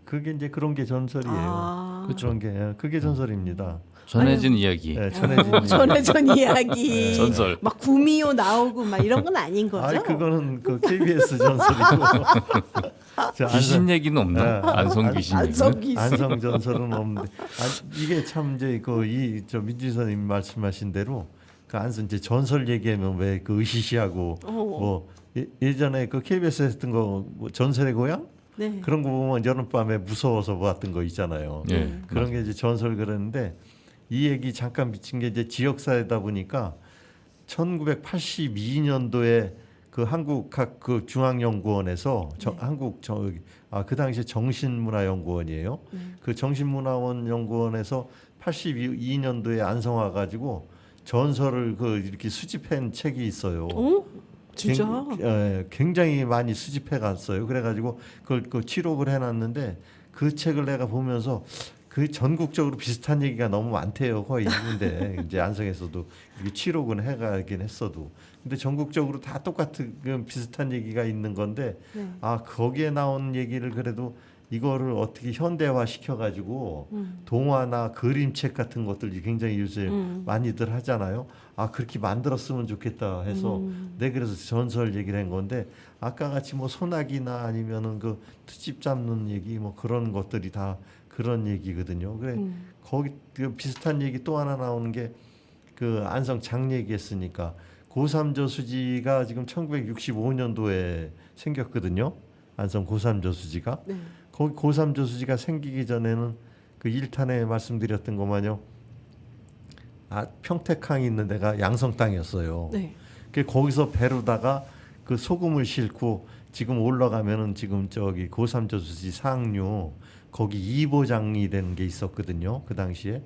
Speaker 4: 그게 이제 그런 게 전설이에요. 그런 게 그게 전설입니다.
Speaker 3: 전해진 이야기.
Speaker 4: 네, 전해진
Speaker 2: 전해전 이야기.
Speaker 3: 전설.
Speaker 2: 막 구미호 나오고 막 이런 건 아닌 거죠?
Speaker 4: 아니 그거는 그 KBS 전설이고.
Speaker 3: 귀신 얘기는 없나? 안성 귀신 얘기는?
Speaker 4: 안성 전설은 없는데 이게 참 이제 저 민주 선생님 말씀하신 대로 그 안성 이제 전설 얘기하면 왜 그 으시시하고 뭐 예전에 그 KBS 했던 거 뭐 전설의 고향
Speaker 2: 네.
Speaker 4: 그런 거 보면 여름밤에 무서워서 봤던 거 있잖아요. 그런 게 이제 전설 그랬는데 이 얘기 잠깐 미친 게 이제 지역사회다 보니까 1982년도에 그 한국학 그 중앙연구원에서 그 당시에 정신문화연구원이에요. 그 정신문화원 연구원에서 82년도에 안성화 가지고 전설을 이렇게 수집한 책이 있어요.
Speaker 2: 진짜?
Speaker 4: 굉장히 많이 수집해 갔어요. 그래가지고 그걸 기록을 해놨는데 그 책을 내가 보면서 그 전국적으로 비슷한 얘기가 너무 많대요. 거의 있는데 이제 안성에서도 이게 취록은 해가긴 했어도 근데 전국적으로 다 똑같은 그 비슷한 얘기가 있는 건데
Speaker 2: 네.
Speaker 4: 아 거기에 나온 얘기를 그래도 이거를 어떻게 현대화 시켜가지고 동화나 그림책 같은 것들이 굉장히 요새 많이들 하잖아요. 아 그렇게 만들었으면 좋겠다 해서 네 그래서 전설 얘기를 한 건데 아까 같이 뭐 소나기나 아니면은 그 트집 잡는 얘기 뭐 그런 것들이 다 그런 얘기거든요. 그래 거기 그 비슷한 얘기 또 하나 나오는 게 그 안성 장 얘기했으니까 고삼저수지가 지금 1965년도에 생겼거든요. 안성 고삼저수지가.
Speaker 2: 네.
Speaker 4: 거기 고삼저수지가 생기기 전에는 그 1탄에 말씀드렸던 것만요. 평택항이 있는 데가 양성 땅이었어요.
Speaker 2: 네.
Speaker 4: 그 거기서 배로다가 그 소금을 싣고 지금 올라가면은 지금 저기 고삼저수지 상류 거기 이보장이 되는 게 있었거든요. 그 당시에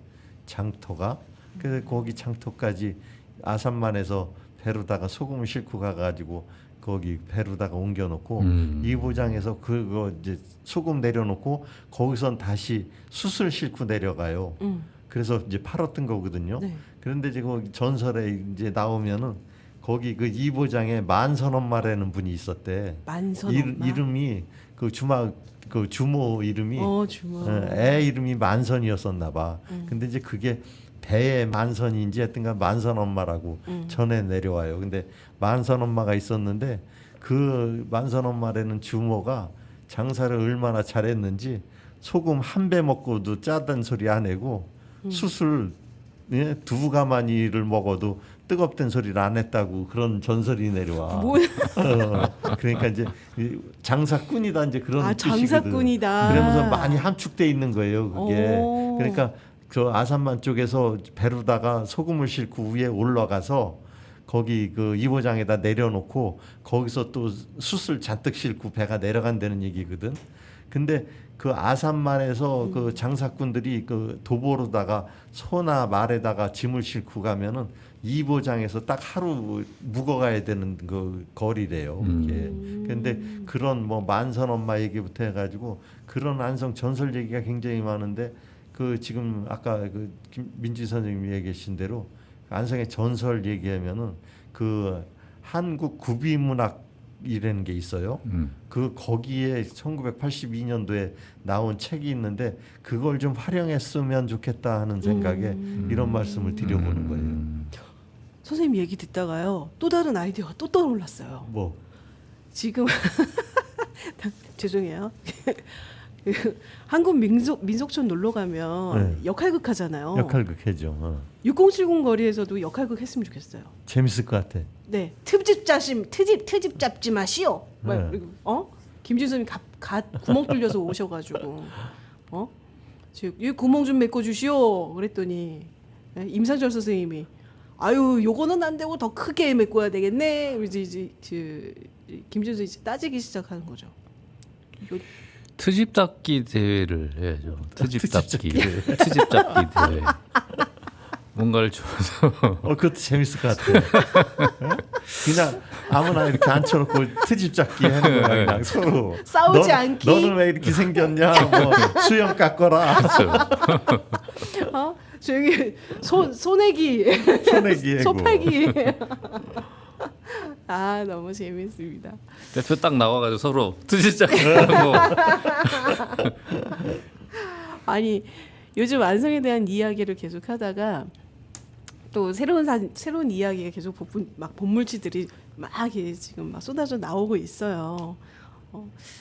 Speaker 4: 장터가. 그래서 거기 장터까지 아산만에서 배로다가 소금을 싣고 가가지고 거기 배로다가 옮겨놓고 이보장에서 그거 이제 소금 내려놓고 거기선 다시 숯을 싣고 내려가요. 그래서 이제 팔았던 거거든요.
Speaker 2: 네.
Speaker 4: 그런데 지금 전설에 이제 나오면은 거기 그 이보장에 만선엄마라는 분이 있었대.
Speaker 2: 만선엄마.
Speaker 4: 이름이 그 주모 이름이
Speaker 2: 주모.
Speaker 4: 애 이름이 만선이었었나 봐. 근데 이제 그게 배의 만선인지 하여튼간 만선엄마라고 전에 내려와요. 근데 만선엄마가 있었는데 그 만선엄마라는 주모가 장사를 얼마나 잘했는지 소금 한 배 먹고도 짜단 소리 안 내고 숯을 두 가마니를 먹어도 뜨겁던 소리를 안 했다고 그런 전설이 내려와.
Speaker 2: 뭐야?
Speaker 4: 그러니까 이제 장사꾼이다 이제 그런 뜻이거든.
Speaker 2: 장사꾼이다.
Speaker 4: 그러면서 많이 함축돼 있는 거예요. 그게.
Speaker 2: 오.
Speaker 4: 그러니까 그 아산만 쪽에서 배로다가 소금을 싣고 위에 올라가서 거기 그 이보장에다 내려놓고 거기서 또 숯을 잔뜩 싣고 배가 내려간다는 얘기거든. 근데 그 아산만에서 그 장사꾼들이 그 도보로다가 소나 말에다가 짐을 싣고 가면은 이보장에서 딱 하루 묵어가야 되는 그 거리래요. 이게. 근데 그런 뭐 만선엄마 얘기부터 해가지고 그런 안성 전설 얘기가 굉장히 많은데 그 지금 아까 그 민지 선생님이 얘기하신 대로 안성의 전설 얘기하면은 그 한국 구비문학이라는 게 있어요. 그 거기에 1982년도에 나온 책이 있는데 그걸 좀 활용했으면 좋겠다 하는 생각에 이런 말씀을 드려보는 거예요.
Speaker 2: 선생님 얘기 듣다가요. 또 다른 아이디어가 또 떠올랐어요.
Speaker 4: 뭐
Speaker 2: 지금 죄송해요. 한국 민속촌 놀러 가면
Speaker 4: 네.
Speaker 2: 역할극 하잖아요.
Speaker 4: 역할극 해죠.
Speaker 2: 6070 거리에서도 역할극 했으면 좋겠어요.
Speaker 4: 재밌을 것 같아.
Speaker 2: 네, 트집 잡지 마시오.
Speaker 4: 네.
Speaker 2: 그리고 김진선이 갓 구멍 뚫려서 오셔가지고 지금 이 구멍 좀 메꿔 주시오. 그랬더니 임상철 선생님이 아유 요거는 안 되고 더 크게 메꿔야 되겠네. 이제 김진선이 이제 따지기 시작하는 거죠.
Speaker 3: 트집 잡기 대회를 해야죠. 트집 잡기 대회. 뭔가를 줘서
Speaker 4: 그것도 재밌을 것 같아. 그냥 아무나 이렇게 앉혀놓고 트집 잡기 하는 거야. 그냥 서로
Speaker 2: 싸우지 않기.
Speaker 4: 너는 왜 이렇게 생겼냐? 뭐 수염 깎거라.
Speaker 2: 저기 소내기,
Speaker 4: 소내기 해고.
Speaker 2: 소패기. 아 너무 재밌습니다.
Speaker 3: 대표 딱 나와가지고 서로 트집 잡기 하고.
Speaker 2: 아니 요즘 안성에 대한 이야기를 계속 하다가 또 새로운 이야기가 계속 본물치들이 막 이렇게 지금 막 쏟아져 나오고 있어요.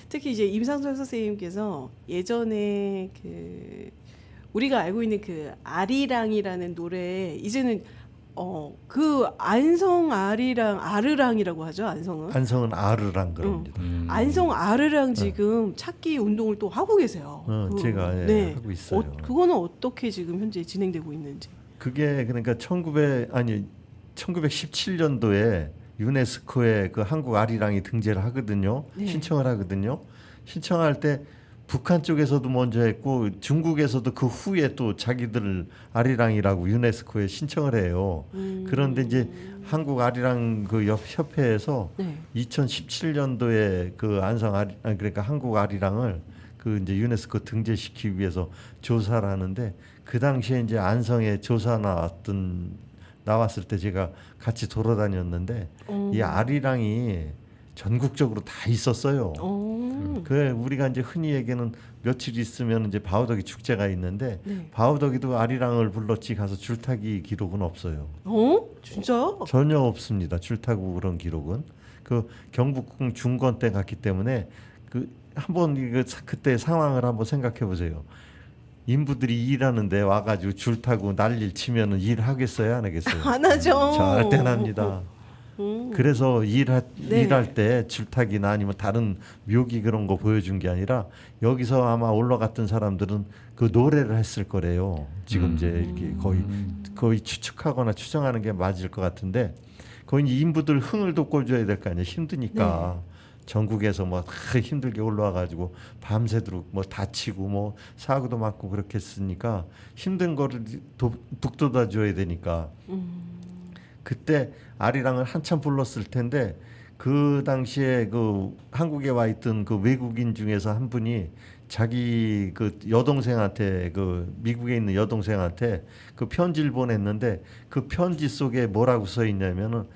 Speaker 2: 특히 이제 임상철 선생님께서 예전에 그 우리가 알고 있는 그 아리랑이라는 노래 이제는 그 안성 아르랑이라고 하죠. 안성은
Speaker 4: 아르랑 그럽니다.
Speaker 2: 안성 아르랑 지금 찾기 운동을 또 하고 계세요.
Speaker 4: 제가 하고 있어요.
Speaker 2: 그거는 어떻게 지금 현재 진행되고 있는지.
Speaker 4: 그게 그러니까 1917년도에 유네스코에 그 한국 아리랑이 등재를 하거든요.
Speaker 2: 네.
Speaker 4: 신청을 하거든요. 신청할 때 북한 쪽에서도 먼저 했고 중국에서도 그 후에 또 자기들 아리랑이라고 유네스코에 신청을 해요. 그런데 이제 한국 아리랑 그 협회에서
Speaker 2: 네.
Speaker 4: 2017년도에 그 그러니까 한국 아리랑을 그 이제 유네스코 등재시키기 위해서 조사를 하는데 그 당시에 이제 안성에 조사 나왔을 때 제가 같이 돌아다녔는데 이 아리랑이 전국적으로 다 있었어요. 그 우리가 이제 흔히 얘기하는 며칠 있으면 이제 바우더기 축제가 있는데
Speaker 2: 네.
Speaker 4: 바우더기도 아리랑을 불렀지 가서 줄타기 기록은 없어요.
Speaker 2: 진짜요?
Speaker 4: 전혀 없습니다. 줄타고 그런 기록은 그 경복궁 중건 때 갔기 때문에 그 한번 이거 그때 상황을 한번 생각해 보세요. 인부들이 일하는데 와가지고 줄타고 난리를 치면은 일하겠어요, 안 하겠어요?
Speaker 2: 안 하죠.
Speaker 4: 절대 안 합니다. 그래서
Speaker 2: 네.
Speaker 4: 일할 때 줄타기나 아니면 다른 묘기 그런 거 보여준 게 아니라 여기서 아마 올라갔던 사람들은 그 노래를 했을 거래요. 지금 이제 이렇게 거의 추측하거나 추정하는 게 맞을 것 같은데 거기 인부들 흥을 돋궈줘야 될 거 아니에요. 힘드니까.
Speaker 2: 네.
Speaker 4: 전국에서 뭐 다 힘들게 올라와가지고 밤새도록 뭐 다치고 뭐 사고도 많고 그렇게 했으니까 힘든 거를 북돋아 줘야 되니까 그때 아리랑을 한참 불렀을 텐데 그 당시에 그 한국에 와 있던 그 외국인 중에서 한 분이 자기 그 여동생한테 그 미국에 있는 여동생한테 그 편지를 보냈는데 그 편지 속에 뭐라고 써 있냐면은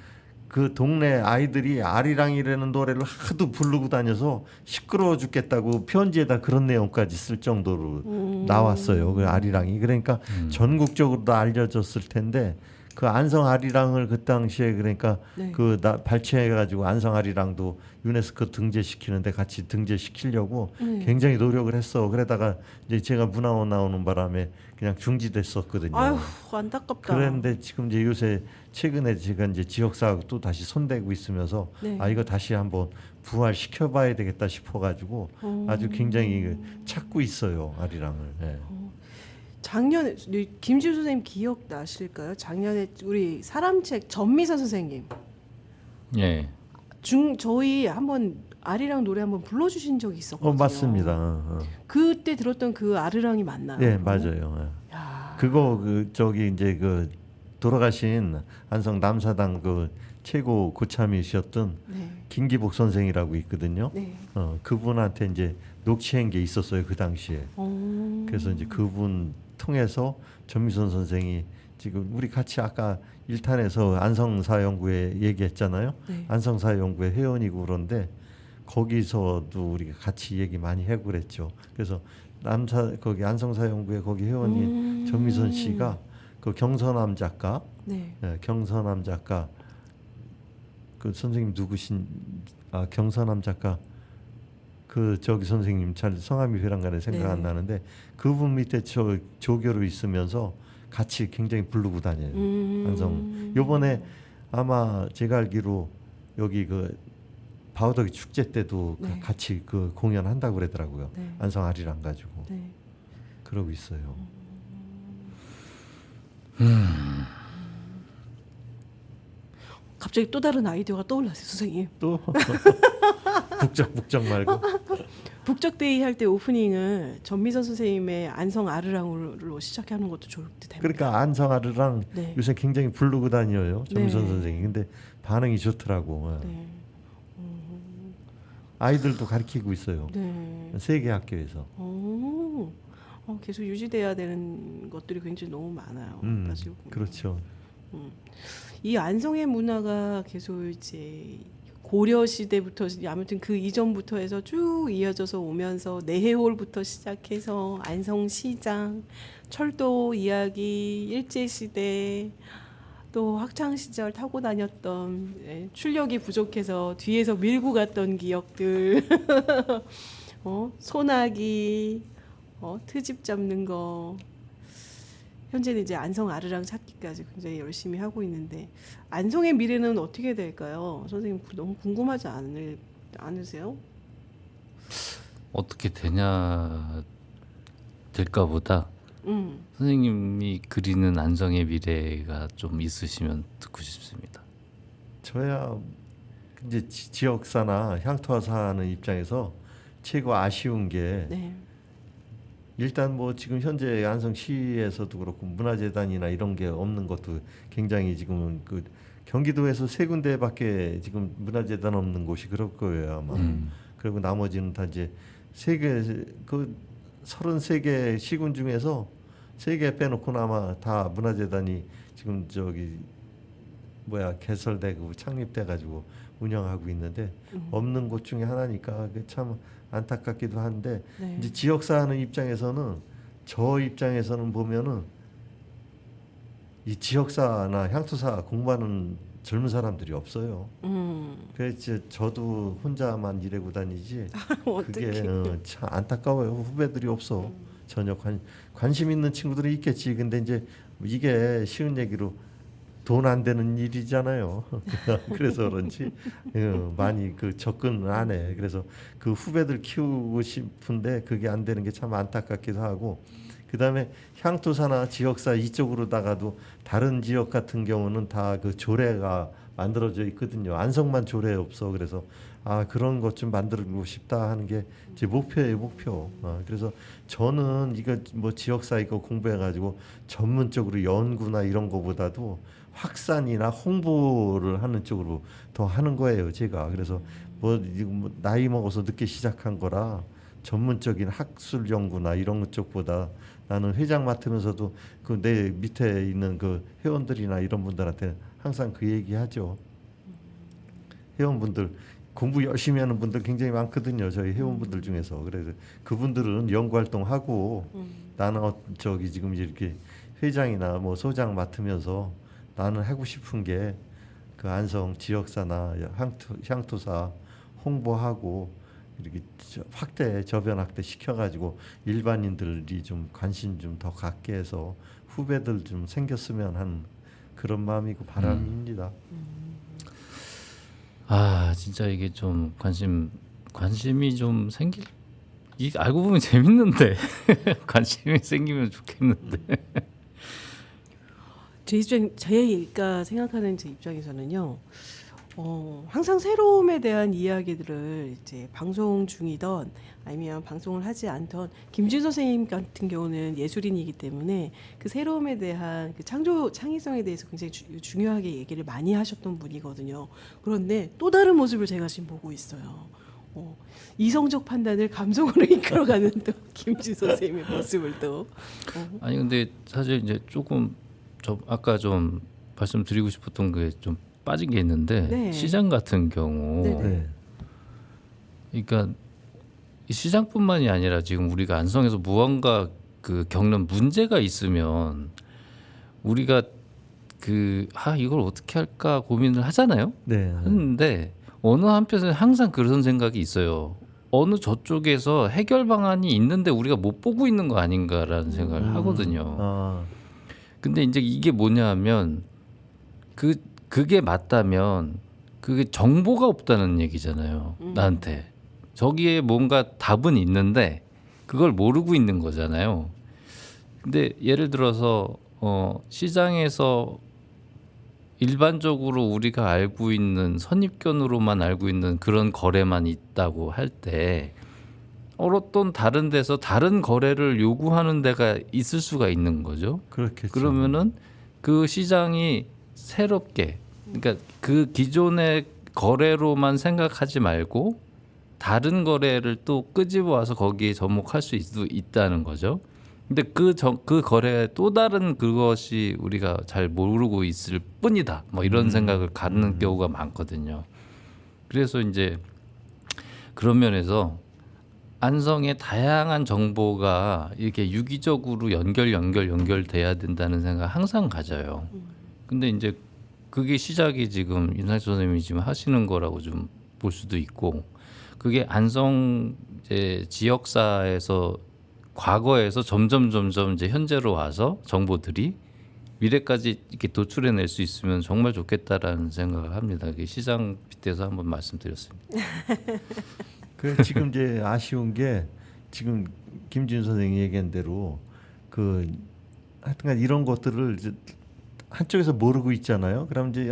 Speaker 4: 그 동네 아이들이 아리랑이라는 노래를 하도 부르고 다녀서 시끄러워 죽겠다고 편지에다 그런 내용까지 쓸 정도로 나왔어요. 그 아리랑이 그러니까 전국적으로 다 알려졌을 텐데 그 안성 아리랑을 그 당시에 그러니까
Speaker 2: 네.
Speaker 4: 그 발췌해가지고 안성 아리랑도 유네스코 등재시키는데 같이 등재시키려고 굉장히 노력을 했어. 그러다가 이제 제가 문화원 나오는 바람에 그냥 중지됐었거든요.
Speaker 2: 아휴, 안타깝다.
Speaker 4: 그런데 지금 이제 요새 최근에 제가 이제 지역사하고 또 다시 손대고 있으면서
Speaker 2: 네.
Speaker 4: 아 이거 다시 한번 부활시켜봐야 되겠다 싶어가지고 아주 굉장히 찾고 있어요 아리랑을. 네.
Speaker 2: 작년에 김지우 선생님 기억 나실까요? 작년에 우리 사람책 전미선 선생님
Speaker 3: 예.
Speaker 2: 저희 한번 아리랑 노래 한번 불러주신 적이 있었거든요.
Speaker 4: 맞습니다.
Speaker 2: 그때 들었던 그 아리랑이 맞나요?
Speaker 4: 네
Speaker 2: 그거?
Speaker 4: 맞아요.
Speaker 2: 야,
Speaker 4: 그거 그 저기 이제 그 돌아가신 안성 남사당 그 최고 고참이셨던
Speaker 2: 네.
Speaker 4: 김기복 선생이라고 있거든요.
Speaker 2: 네.
Speaker 4: 그분한테 이제 녹취한 게 있었어요 그 당시에. 그래서 이제 그분 통해서 전미선 선생이 지금 우리 같이 아까 1탄에서 안성사연구회 얘기했잖아요.
Speaker 2: 네.
Speaker 4: 안성사연구회 회원이고 그런데 거기서도 우리가 같이 얘기 많이 하고 그랬죠. 그래서 거기 안성사연구회 거기 회원이 전미선 씨가 그 경서남 작가,
Speaker 2: 네.
Speaker 4: 경서남 작가 그 선생님 누구신? 경서남 작가 그 저기 선생님 잘 성함이 회랑간에 생각 안
Speaker 2: 네.
Speaker 4: 나는데 그분 밑에 조교로 있으면서 같이 굉장히 부르고 다녀요. 안성. 요번에 아마 제가 알기로 여기 그 바우더기 축제 때도
Speaker 2: 네.
Speaker 4: 같이 그 공연한다고 그러더라고요.
Speaker 2: 네.
Speaker 4: 안성 아리랑 가지고
Speaker 2: 네.
Speaker 4: 그러고 있어요.
Speaker 2: 갑자기 또 다른 아이디어가 떠올랐어요, 선생님.
Speaker 4: 또 북적 말고
Speaker 2: 북적데이 할 때 오프닝을 전미선 선생님의 안성 아르랑으로 시작하는 것도 좋을 듯 합니다.
Speaker 4: 그러니까 안성 아리랑
Speaker 2: 네.
Speaker 4: 요새 굉장히 부르고 다녀요. 전미선
Speaker 2: 네.
Speaker 4: 선생이. 근데 반응이 좋더라고.
Speaker 2: 네.
Speaker 4: 아이들도 가르치고 있어요.
Speaker 2: 네.
Speaker 4: 세계 학교에서.
Speaker 2: 계속 유지돼야 되는 것들이 굉장히 너무 많아요. 사실 보면.
Speaker 4: 그렇죠.
Speaker 2: 이 안성의 문화가 계속 이제 고려 시대부터 아무튼 그 이전부터 해서 쭉 이어져서 오면서 내해홀부터 시작해서 안성시장, 철도 이야기, 일제시대 또 학창 시절 타고 다녔던 출력이 부족해서 뒤에서 밀고 갔던 기억들, 소나기, 트집 잡는 거. 현재는 이제 안성 아르랑 찾기까지 굉장히 열심히 하고 있는데 안성의 미래는 어떻게 될까요? 선생님 너무 궁금하지 않으세요?
Speaker 3: 어떻게 되냐 될까보다 선생님이 그리는 안성의 미래가 좀 있으시면 듣고 싶습니다.
Speaker 4: 저야 이제 지역사나 향토사 하는 입장에서 최고 아쉬운 게
Speaker 2: 네.
Speaker 4: 일단 뭐 지금 현재 안성시에서도 그렇고 문화재단이나 이런 게 없는 것도 굉장히 지금은 그 경기도에서 3군데밖에 지금 문화재단 없는 곳이 그럴 거예요 아마. 그리고 나머지는 다 이제 세계 그 33개 시군 중에서 3개 빼놓고는 아마 다 문화재단이 지금 저기 개설되고 창립돼 가지고 운영하고 있는데 없는 곳 중에 하나니까 그게 참 안타깝기도 한데
Speaker 2: 네.
Speaker 4: 이제 지역사 하는 입장에서는 저 입장에서는 보면은 이 지역사나 향토사 공부하는 젊은 사람들이 없어요. 그래서 저도 혼자만 일하고 다니지. 그게
Speaker 2: 어떡해.
Speaker 4: 참 안타까워요. 후배들이 없어. 전혀 관심 있는 친구들이 있겠지. 근데 이제 이게 쉬운 얘기로 돈 안 되는 일이잖아요. 그래서 그런지 많이 그 접근 안 해. 그래서 그 후배들 키우고 싶은데 그게 안 되는 게 참 안타깝기도 하고. 그다음에 향토사나 지역사 이쪽으로다가도 다른 지역 같은 경우는 다 그 조례가 만들어져 있거든요. 안성만 조례 없어. 그래서 그런 것 좀 만들고 싶다 하는 게 제 목표예요, 목표. 그래서 저는 이거 뭐 지역사 이거 공부해가지고 전문적으로 연구나 이런 거보다도 확산이나 홍보를 하는 쪽으로 더 하는 거예요, 제가. 그래서 이거 뭐 나이 먹어서 늦게 시작한 거라 전문적인 학술 연구나 이런 쪽보다 나는 회장 맡으면서도 그 내 밑에 있는 그 회원들이나 이런 분들한테 항상 그 얘기하죠. 회원분들 공부 열심히 하는 분들 굉장히 많거든요. 저희 회원분들 중에서. 그래서 그분들은 연구 활동하고 나는 저기 지금 이렇게 회장이나 뭐 소장 맡으면서 나는 하고 싶은 게 그 안성 지역사나 향토사 홍보하고 이렇게 저변 확대 시켜가지고 일반인들이 좀 관심 좀 더 갖게 해서 후배들 좀 생겼으면 하는 그런 마음이고 바람입니다.
Speaker 3: 진짜 이게 좀 관심이 좀 이 알고 보면 재밌는데 관심이 생기면 좋겠는데.
Speaker 2: 제가 생각하는 제 입장에서는요. 항상 새로움에 대한 이야기들을 이제 방송 중이던 아니면 방송을 하지 않던 김준 선생님 같은 경우는 예술인이기 때문에 그 새로움에 대한 그 창의성에 대해서 굉장히 중요하게 얘기를 많이 하셨던 분이거든요. 그런데 또 다른 모습을 제가 지금 보고 있어요. 이성적 판단을 감성으로 이끌어가는 또 김준 선생님의 모습을 또.
Speaker 3: 아니 근데 사실 이제 조금 아까 좀 말씀드리고 싶었던 게 좀 빠진 게 있는데
Speaker 2: 네.
Speaker 3: 시장 같은 경우
Speaker 2: 네네.
Speaker 3: 그러니까 이 시장뿐만이 아니라 지금 우리가 안성에서 무언가 그 겪는 문제가 있으면 우리가 이걸 어떻게 할까 고민을 하잖아요.
Speaker 4: 네.
Speaker 3: 하는데 어느 한편에서 항상 그런 생각이 있어요. 어느 저쪽에서 해결 방안이 있는데 우리가 못 보고 있는 거 아닌가라는 생각을 하거든요. 근데 이제 이게 뭐냐면 그게 맞다면 그게 정보가 없다는 얘기잖아요. 나한테 저기에 뭔가 답은 있는데 그걸 모르고 있는 거잖아요. 근데 예를 들어서 시장에서 일반적으로 우리가 알고 있는 선입견으로만 알고 있는 그런 거래만 있다고 할 때 어떤 다른 데서 다른 거래를 요구하는 데가 있을 수가 있는 거죠.
Speaker 4: 그렇겠죠.
Speaker 3: 그러면은 그 시장이 새롭게 그러니까 그 기존의 거래로만 생각하지 말고 다른 거래를 또 끄집어 와서 거기에 접목할 수 있다는 거죠. 근데 그 거래에 또 다른 그것이 우리가 잘 모르고 있을 뿐이다. 뭐 이런 생각을 갖는 경우가 많거든요. 그래서 이제 그런 면에서 안성의 다양한 정보가 이렇게 유기적으로 연결돼야 된다는 생각 항상 가져요. 근데 이제 그게 시작이 지금 윤상철 선생님이 지금 하시는 거라고 좀 볼 수도 있고 그게 안성 이제 지역사에서 과거에서 점점 이제 현재로 와서 정보들이 미래까지 이렇게 도출해낼 수 있으면 정말 좋겠다라는 생각을 합니다. 그게 시장 빗대서 한번 말씀드렸습니다.
Speaker 4: 지금 이제 아쉬운 게 지금 김준 선생이 얘기한 대로 하여튼간 이런 것들을 이제 한쪽에서 모르고 있잖아요. 그럼 이제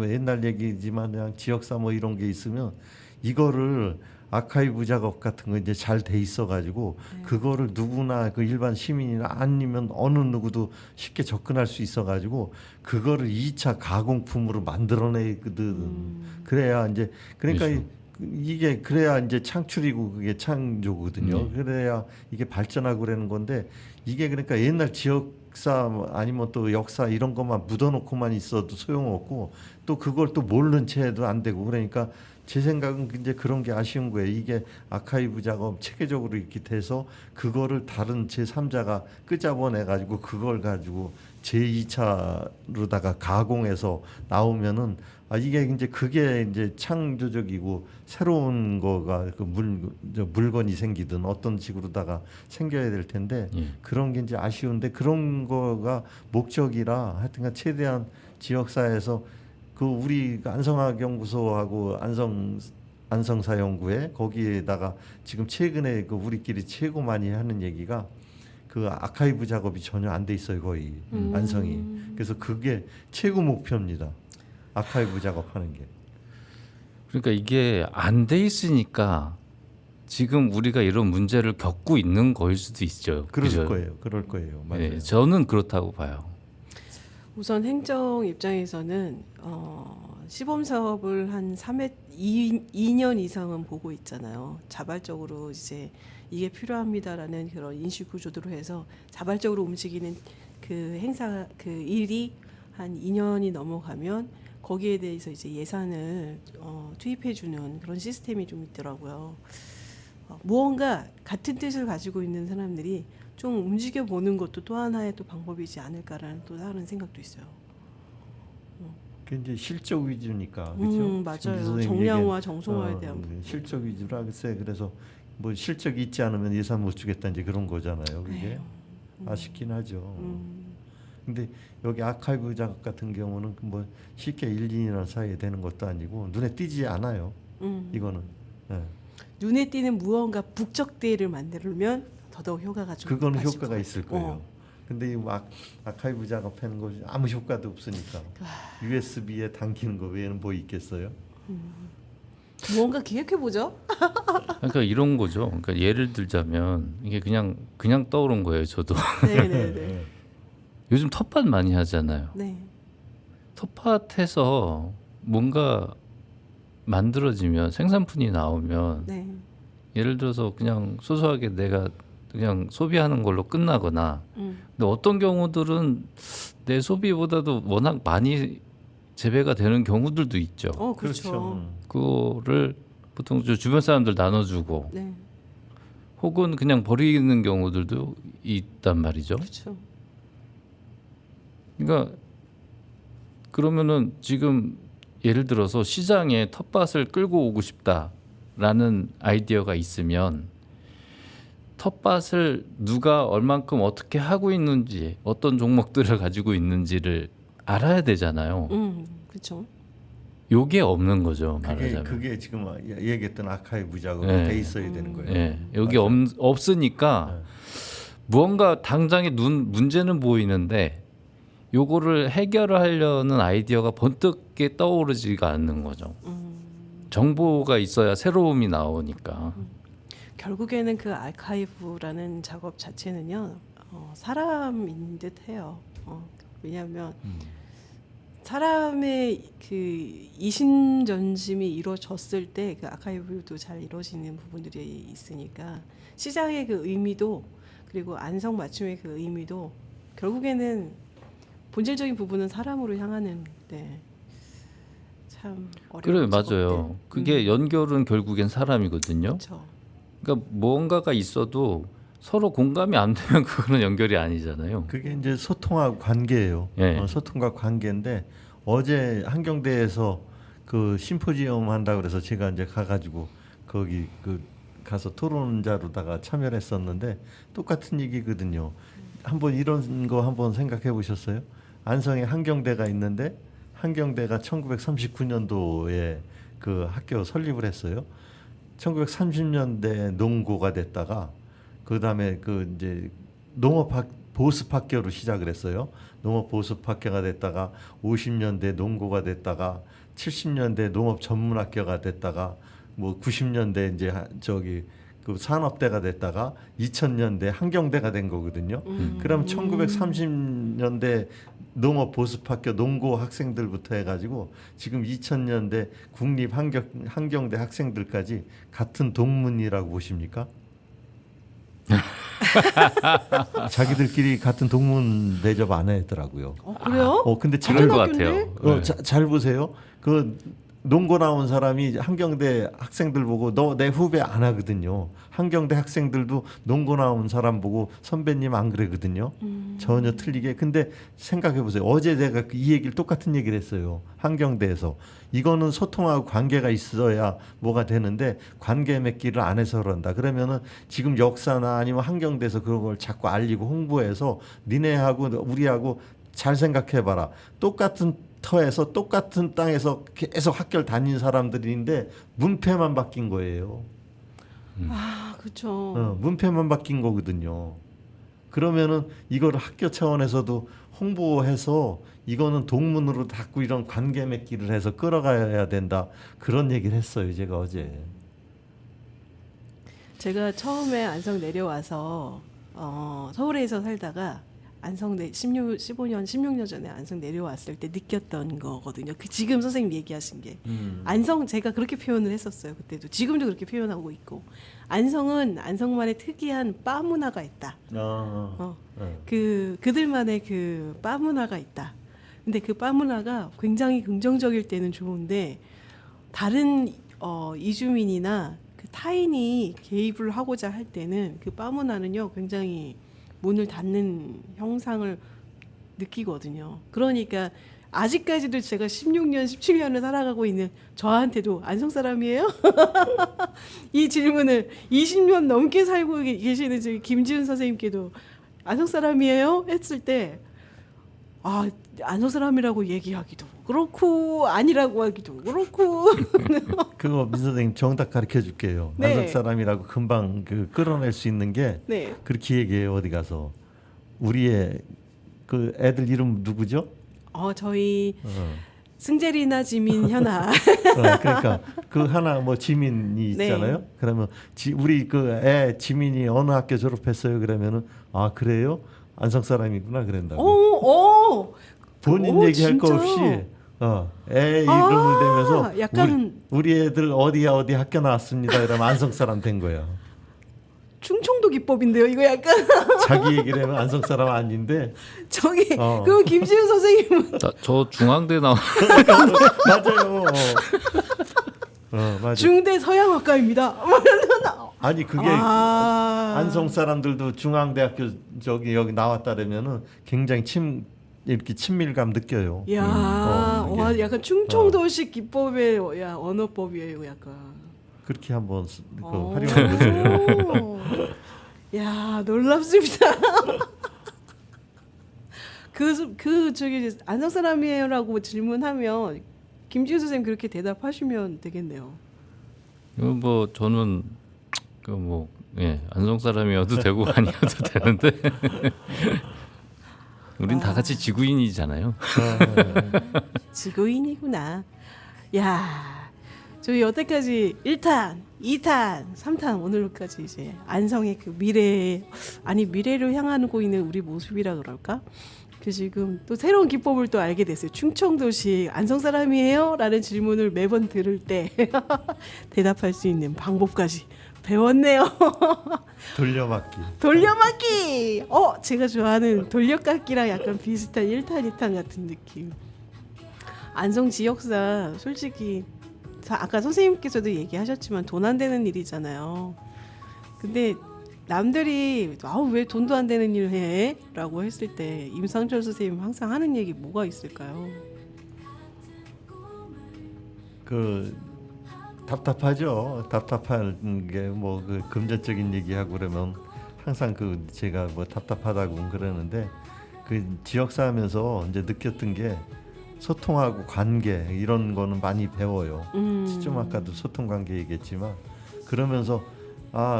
Speaker 4: 옛날 얘기지만 그냥 지역사 뭐 이런 게 있으면 이거를 아카이브 작업 같은 거 이제 잘 돼 있어가지고 그거를 누구나 그 일반 시민이나 아니면 어느 누구도 쉽게 접근할 수 있어가지고 그거를 2차 가공품으로 만들어내거든. 그래야 이제 그러니까
Speaker 3: 그렇죠.
Speaker 4: 이게 그래야 이제 창출이고 그게 창조거든요.
Speaker 3: 네.
Speaker 4: 그래야 이게 발전하고 그러는 건데 이게 그러니까 옛날 지역사 뭐 아니면 또 역사 이런 것만 묻어놓고만 있어도 소용없고 또 그걸 또 모르는 채도 안 되고 그러니까 제 생각은 이제 그런 게 아쉬운 거예요. 이게 아카이브 작업 체계적으로 이렇게 돼서 그거를 다른 제3자가 끄잡아내 가지고 그걸 가지고 제2차로다가 가공해서 나오면은 이게 이제 그게 이제 창조적이고 새로운 거가 그 물건이 생기든 어떤 식으로다가 생겨야 될 텐데
Speaker 3: 예.
Speaker 4: 그런 게 이제 아쉬운데 그런 거가 목적이라 하여튼간 최대한 지역사에서 그 우리 안성학 연구소하고 안성사연구회 거기에다가 지금 최근에 그 우리끼리 최고 많이 하는 얘기가 그 아카이브 작업이 전혀 안 돼 있어요 거의 안성이. 그래서 그게 최고 목표입니다. 아카이브 작업하는 게.
Speaker 3: 그러니까 이게 안 돼 있으니까 지금 우리가 이런 문제를 겪고 있는 거일 수도 있죠. 그죠?
Speaker 4: 그럴 거예요. 맞아요.
Speaker 3: 예, 저는 그렇다고 봐요.
Speaker 2: 우선 행정 입장에서는 시범 사업을 한 2년 이상은 보고 있잖아요. 자발적으로 이제 이게 필요합니다라는 그런 인식 구조대로 해서 자발적으로 움직이는 그 행사 그 일이 한 2년이 넘어가면 거기에 대해서 이제 예산을 투입해 주는 그런 시스템이 좀 있더라고요. 무언가 같은 뜻을 가지고 있는 사람들이 좀 움직여 보는 것도 또 하나의 또 방법이지 않을까라는 또 다른 생각도 있어요.
Speaker 4: 그 이제 실적 위주니까 그렇죠.
Speaker 2: 맞아요. 정량화, 정성화에 대한 부분.
Speaker 4: 실적 위주라 글쎄 그래서 뭐 실적이 있지 않으면 예산 못 주겠다 이제 그런 거잖아요. 그게 아쉽긴 하죠. 근데 여기 아카이브 작업 같은 경우는 뭐 쉽게 1, 2년 사이에 되는 것도 아니고 눈에 띄지 않아요. 이거는. 네.
Speaker 2: 눈에 띄는 무언가 북적대를 만들면 더더욱 효과가 좀
Speaker 4: 그거는
Speaker 2: 빠질
Speaker 4: 효과가
Speaker 2: 거예요.
Speaker 4: 있을 거예요. 근데 이 아카이브 작업하는 거 아무 효과도 없으니까 USB에 당기는 거 외에는 뭐 있겠어요?
Speaker 2: 무언가 기획해 보죠.
Speaker 3: 그러니까 이런 거죠. 그러니까 예를 들자면 이게 그냥 떠오른 거예요. 저도
Speaker 2: 네네네.
Speaker 3: 요즘 텃밭 많이 하잖아요.
Speaker 2: 네.
Speaker 3: 텃밭에서 뭔가 만들어지면 생산품이 나오면
Speaker 2: 네.
Speaker 3: 예를 들어서 그냥 소소하게 내가 그냥 소비하는 걸로 끝나거나 근데 어떤 경우들은 내 소비보다도 워낙 많이 재배가 되는 경우들도 있죠.
Speaker 2: 그렇죠.
Speaker 3: 그거를 보통 주변 사람들 나눠주고
Speaker 2: 네.
Speaker 3: 혹은 그냥 버리는 경우들도 있단 말이죠.
Speaker 2: 그렇죠.
Speaker 3: 그러니까 그러면은 지금 예를 들어서 시장에 텃밭을 끌고 오고 싶다라는 아이디어가 있으면 텃밭을 누가 얼만큼 어떻게 하고 있는지 어떤 종목들을 가지고 있는지를 알아야 되잖아요.
Speaker 2: 그렇죠.
Speaker 3: 요게 없는 거죠. 말하자면.
Speaker 4: 그게 지금 얘기했던 아카이브 작업이
Speaker 3: 네.
Speaker 4: 돼 있어야 되는 거예요.
Speaker 3: 예, 여기
Speaker 4: 맞아요.
Speaker 3: 없으니까 무언가 당장에 문제는 보이는데 요거를 해결하려는 아이디어가 번뜩 떠오르지가 않는 거죠. 정보가 있어야 새로움이 나오니까.
Speaker 2: 결국에는 그 아카이브라는 작업 자체는요 사람인 듯해요. 왜냐하면 사람의 그 이심전심이 이루어졌을 때 그 아카이브도 잘 이루어지는 부분들이 있으니까 시장의 그 의미도 그리고 안성 맞춤의 그 의미도 결국에는 작업적인 부분은 사람으로 향하는 참 어려운
Speaker 3: 그래
Speaker 2: 작업들.
Speaker 3: 맞아요. 그게 연결은 결국엔 사람이거든요.
Speaker 2: 그렇죠.
Speaker 3: 그러니까 무언가가 있어도 서로 공감이 안 되면 그거는 연결이 아니잖아요.
Speaker 4: 그게 이제 소통하고 관계예요.
Speaker 3: 예.
Speaker 4: 소통과 관계인데 어제 한경대에서 그 심포지엄 한다고 그래서 제가 이제 가가지고 거기 그 가서 토론자로다가 참여를 했었는데 똑같은 얘기거든요. 한번 이런 거 한번 생각해 보셨어요? 안성에 한경대가 있는데 한경대가 1939년도에 그 학교 설립을 했어요. 1930년대 농고가 됐다가 그다음에 그 이제 보습학교로 시작을 했어요. 농업보습학교가 됐다가 50년대 농고가 됐다가 70년대 농업전문학교가 됐다가 뭐 90년대 이제 그 산업대가 됐다가 2000년대 한경대가 된 거거든요. 그럼 1930년대 농업보습학교 농고 학생들부터 해가지고 지금 2000년대 국립한경대 학생들까지 같은 동문이라고 보십니까? 자기들끼리 같은 동문 대접 안 했더라고요.
Speaker 2: 그래요?
Speaker 4: 근데
Speaker 3: 그럴 것
Speaker 2: 학교인데?
Speaker 3: 같아요. 네.
Speaker 4: 잘 보세요. 그 농고 나온 사람이 한경대 학생들 보고 너 내 후배 안 하거든요. 한경대 학생들도 농고 나온 사람 보고 선배님 안 그러거든요. 전혀 틀리게. 근데 생각해 보세요. 어제 내가 이 얘기를 똑같은 얘기를 했어요. 한경대에서. 이거는 소통하고 관계가 있어야 뭐가 되는데 관계 맺기를 안 해서 그런다. 그러면은 지금 역사나 아니면 한경대에서 그런 걸 자꾸 알리고 홍보해서 니네하고 우리하고 잘 생각해 봐라. 똑같은 터에서 똑같은 땅에서 계속 학교를 다닌 사람들인데 문패만 바뀐 거예요.
Speaker 2: 그렇죠.
Speaker 4: 문패만 바뀐 거거든요. 그러면은 이걸 학교 차원에서도 홍보해서 이거는 동문으로 자꾸 이런 관계 맺기를 해서 끌어가야 된다. 그런 얘기를 했어요. 제가 어제.
Speaker 2: 제가 처음에 안성 내려와서 서울에서 살다가 안성 16년 전에 안성 내려왔을 때 느꼈던 거거든요. 지금 선생님 얘기하신 게 안성 제가 그렇게 표현을 했었어요. 그때도 지금도 그렇게 표현하고 있고 안성은 안성만의 특이한 바 문화가 있다. 그들만의 그 바 문화가 있다. 근데 그 바 문화가 굉장히 긍정적일 때는 좋은데 다른 이주민이나 그 타인이 개입을 하고자 할 때는 그 바 문화는요 굉장히 문을 닫는 형상을 느끼거든요. 그러니까 아직까지도 제가 16년, 17년을 살아가고 있는 저한테도 안성 사람이에요? 이 질문을 20년 넘게 살고 계시는 저희 김지은 선생님께도 안성 사람이에요? 했을 때 안성 사람이라고 얘기하기도 그렇고 아니라고 하기도 그렇고
Speaker 4: 그거 민 선생님 정답 가르쳐 줄게요.
Speaker 2: 네.
Speaker 4: 안성 사람이라고 금방 끌어낼 수 있는 게
Speaker 2: 네.
Speaker 4: 그렇게 얘기해요. 어디 가서 우리의 그 애들 이름 누구죠?
Speaker 2: 저희 승재리나 지민 현아
Speaker 4: 그러니까 그 하나 뭐 지민이 있잖아요.
Speaker 2: 네.
Speaker 4: 그러면 우리 그 애 지민이 어느 학교 졸업했어요? 그러면은 그래요? 안성 사람이구나 그런다고. 본인 얘기할 거
Speaker 2: 진짜요?
Speaker 4: 없이 애 이름을 대면서
Speaker 2: 약간
Speaker 4: 우리 애들 어디 학교 나왔습니다. 이러면 안성 사람 된 거야.
Speaker 2: 충청도 기법인데요. 이거 약간
Speaker 4: 자기 얘기를 하면 안성 사람 아닌데
Speaker 2: 저기 그 김지은 선생님은
Speaker 3: 저 중앙대 나온
Speaker 4: 맞아요. 맞아.
Speaker 2: 중대 서양학과입니다.
Speaker 4: 아니 그게 안성 사람들도 중앙대학교 여기 나왔다라면은 굉장히 이렇게 친밀감 느껴요.
Speaker 2: 야, 와, 약간 충청도식 기법의 언어법이에요, 이거 약간.
Speaker 4: 그렇게 한번
Speaker 2: 오.
Speaker 4: 활용해 보세요.
Speaker 2: 야, 놀랍습니다. 저기 안성 사람이에요라고 질문하면 김지우 선생님 그렇게 대답하시면 되겠네요.
Speaker 3: 뭐 저는 안성 사람이어도 되고 아니어도 되는데 우린 다 같이 지구인이잖아요.
Speaker 2: 지구인이구나. 야, 저희 여태까지 1탄, 2탄, 3탄 오늘까지 이제 안성의 그 미래를 향하고 있는 우리 모습이라 그럴까? 그 지금 또 새로운 기법을 또 알게 됐어요. 충청도식 안성 사람이에요? 라는 질문을 매번 들을 때 대답할 수 있는 방법까지 배웠네요. 돌려막기. 제가 좋아하는 돌려깎기랑 약간 비슷한 1탄, 2탄 같은 느낌. 안성 지역사 솔직히 아까 선생님께서도 얘기하셨지만 돈 안 되는 일이잖아요. 근데 남들이 왜 돈도 안 되는 일을 해? 라고 했을 때 임상철 선생님 항상 하는 얘기 뭐가 있을까요?
Speaker 4: 답답하죠. 답답한 게 뭐 금전적인 얘기하고 그러면 항상 제가 뭐 답답하다고 그러는데 지역사 하면서 이제 느꼈던 게 소통하고 관계 이런 거는 많이 배워요. 좀 아까도 소통 관계 얘기했지만 그러면서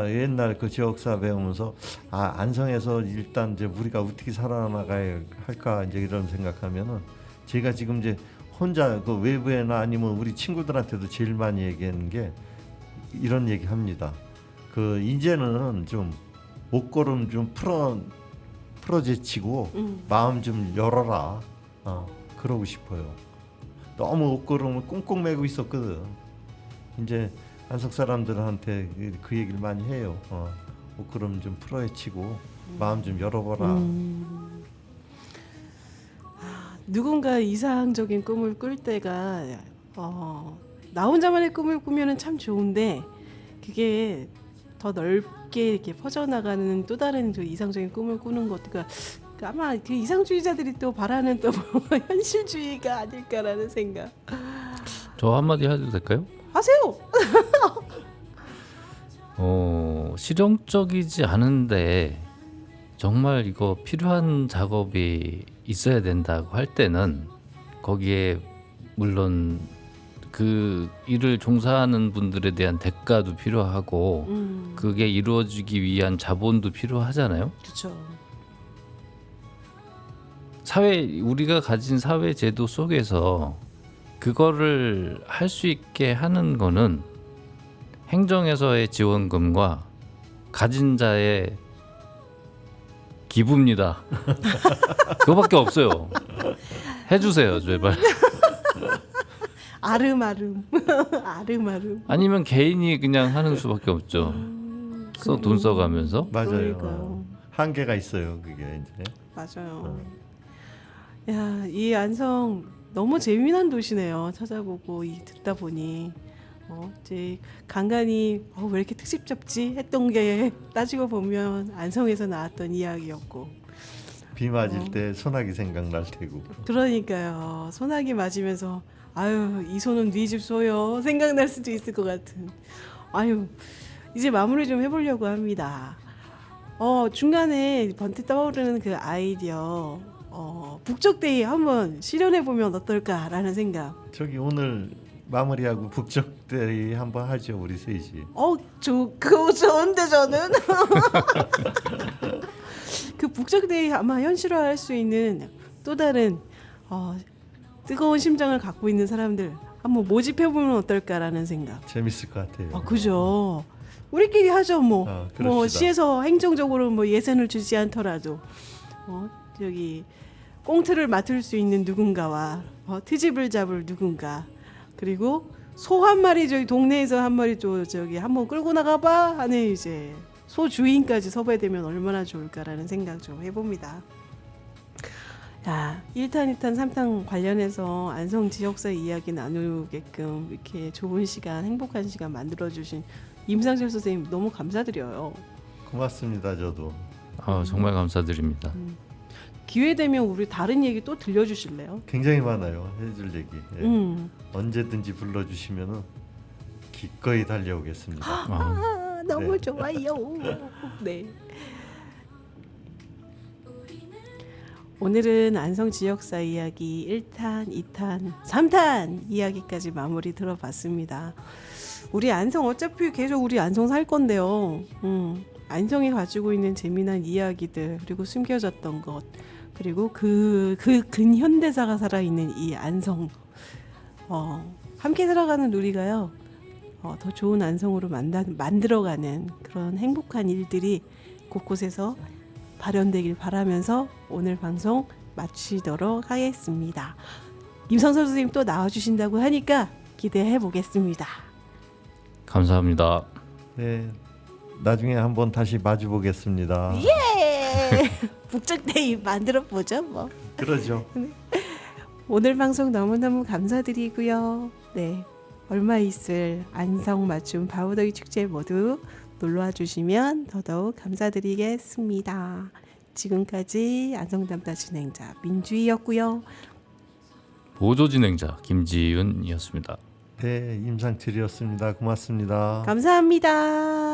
Speaker 4: 옛날 그 지역사 배우면서 안성에서 일단 이제 우리가 어떻게 살아나가야 할까 이제 이런 생각하면은 제가 지금 이제 혼자 외부에나 아니면 우리 친구들한테도 제일 많이 얘기하는 게 이런 얘기 합니다. 이제는 좀 옷걸음 좀 풀어제치고 마음 좀 열어라. 그러고 싶어요. 너무 옷걸음을 꽁꽁 매고 있었거든. 이제 안성 사람들한테 그 얘기를 많이 해요. 옷걸음 좀 풀어헤치고 마음 좀 열어봐라.
Speaker 2: 누군가 이상적인 꿈을 꿀 때가 나 혼자만의 꿈을 꾸면은 참 좋은데 그게 더 넓게 이렇게 퍼져나가는 또 다른 그 이상적인 꿈을 꾸는 것가 아마 그 이상주의자들이 또 바라는 또 현실주의가 아닐까라는 생각.
Speaker 3: 저 한마디 해도 될까요?
Speaker 2: 하세요.
Speaker 3: 실용적이지 않은데 정말 이거 필요한 작업이 있어야 된다고 할 때는 거기에 물론 그 일을 종사하는 분들에 대한 대가도 필요하고 그게 이루어지기 위한 자본도 필요하잖아요.
Speaker 2: 그렇죠.
Speaker 3: 우리가 가진 사회 제도 속에서 그거를 할 수 있게 하는 거는 행정에서의 지원금과 가진 자의 기부입니다. 그거밖에 없어요. 해주세요, 제발.
Speaker 2: 아름아름. 아름아름.
Speaker 3: 아니면 개인이 그냥 하는 수밖에 없죠. 돈 써가면서.
Speaker 4: 맞아요.
Speaker 2: 그러니까요.
Speaker 4: 한계가 있어요. 그게 이제.
Speaker 2: 맞아요. 야, 이 안성 너무 재미난 도시네요. 찾아보고 듣다 보니 이제 간간히 왜 이렇게 특집 잡지 했던 게 따지고 보면 안성에서 나왔던 이야기였고.
Speaker 4: 비 맞을 때 소나기 생각날 테고.
Speaker 2: 그러니까요. 소나기 맞으면서 아유 이 손은 네 집 소요 생각날 수도 있을 것 같은. 아유 이제 마무리 좀 해보려고 합니다. 중간에 번뜩 떠오르는 그 아이디어 북적데이 한번 실현해보면 어떨까라는 생각.
Speaker 4: 저기 오늘 마무리하고 북적대리 한번 하죠. 우리 셋이.
Speaker 2: 그거 좋은데 저는. 그 북적데이 아마 현실화할 수 있는 또 다른 뜨거운 심장을 갖고 있는 사람들 한번 모집해보면 어떨까라는 생각.
Speaker 4: 재밌을 것 같아요.
Speaker 2: 그죠. 우리끼리 하죠 뭐.
Speaker 4: 그럽시다.
Speaker 2: 뭐 시에서 행정적으로 뭐 예산을 주지 않더라도 저기 꽁트를 맡을 수 있는 누군가와 트집을 잡을 누군가, 그리고 소 한 마리 저기 동네에서 한 마리 저기 한번 끌고 나가봐 하는 이제 소 주인까지 섭외되면 얼마나 좋을까라는 생각 좀 해봅니다. 자, 1탄, 2탄, 3탄 관련해서 안성 지역사 이야기 나누게끔 이렇게 좋은 시간, 행복한 시간 만들어주신 임상철 선생님 너무 감사드려요.
Speaker 4: 고맙습니다. 저도.
Speaker 3: 정말 감사드립니다.
Speaker 2: 기회 되면 우리 다른 얘기 또 들려주실래요?
Speaker 4: 굉장히 많아요. 해줄 얘기. 예. 언제든지 불러주시면은 기꺼이 달려오겠습니다.
Speaker 2: 너무
Speaker 4: 네.
Speaker 2: 좋아요. 네. 오늘은 안성 지역사 이야기 1탄, 2탄, 3탄 이야기까지 마무리 들어봤습니다. 우리 안성 어차피 계속 우리 안성 살 건데요. 안성이 가지고 있는 재미난 이야기들, 그리고 숨겨졌던 것, 그리고 그 근현대사가 살아있는 이 안성, 함께 살아가는 우리가요, 더 좋은 안성으로 만들어가는 그런 행복한 일들이 곳곳에서 발현되길 바라면서 오늘 방송 마치도록 하겠습니다. 임성설 선생님 또 나와주신다고 하니까 기대해 보겠습니다.
Speaker 3: 감사합니다.
Speaker 4: 네. 나중에 한번 다시 마주 보겠습니다.
Speaker 2: 예! 북적데이 만들어 보죠 뭐.
Speaker 4: 그러죠.
Speaker 2: 오늘 방송 너무너무 감사드리고요. 네, 얼마 있을 안성 맞춤 바우더이 축제 모두 놀러와 주시면 더더욱 감사드리겠습니다. 지금까지 안성담다 진행자 민주희였고요.
Speaker 3: 보조 진행자 김지윤이었습니다.
Speaker 4: 네, 임상철이었습니다. 고맙습니다.
Speaker 2: 감사합니다.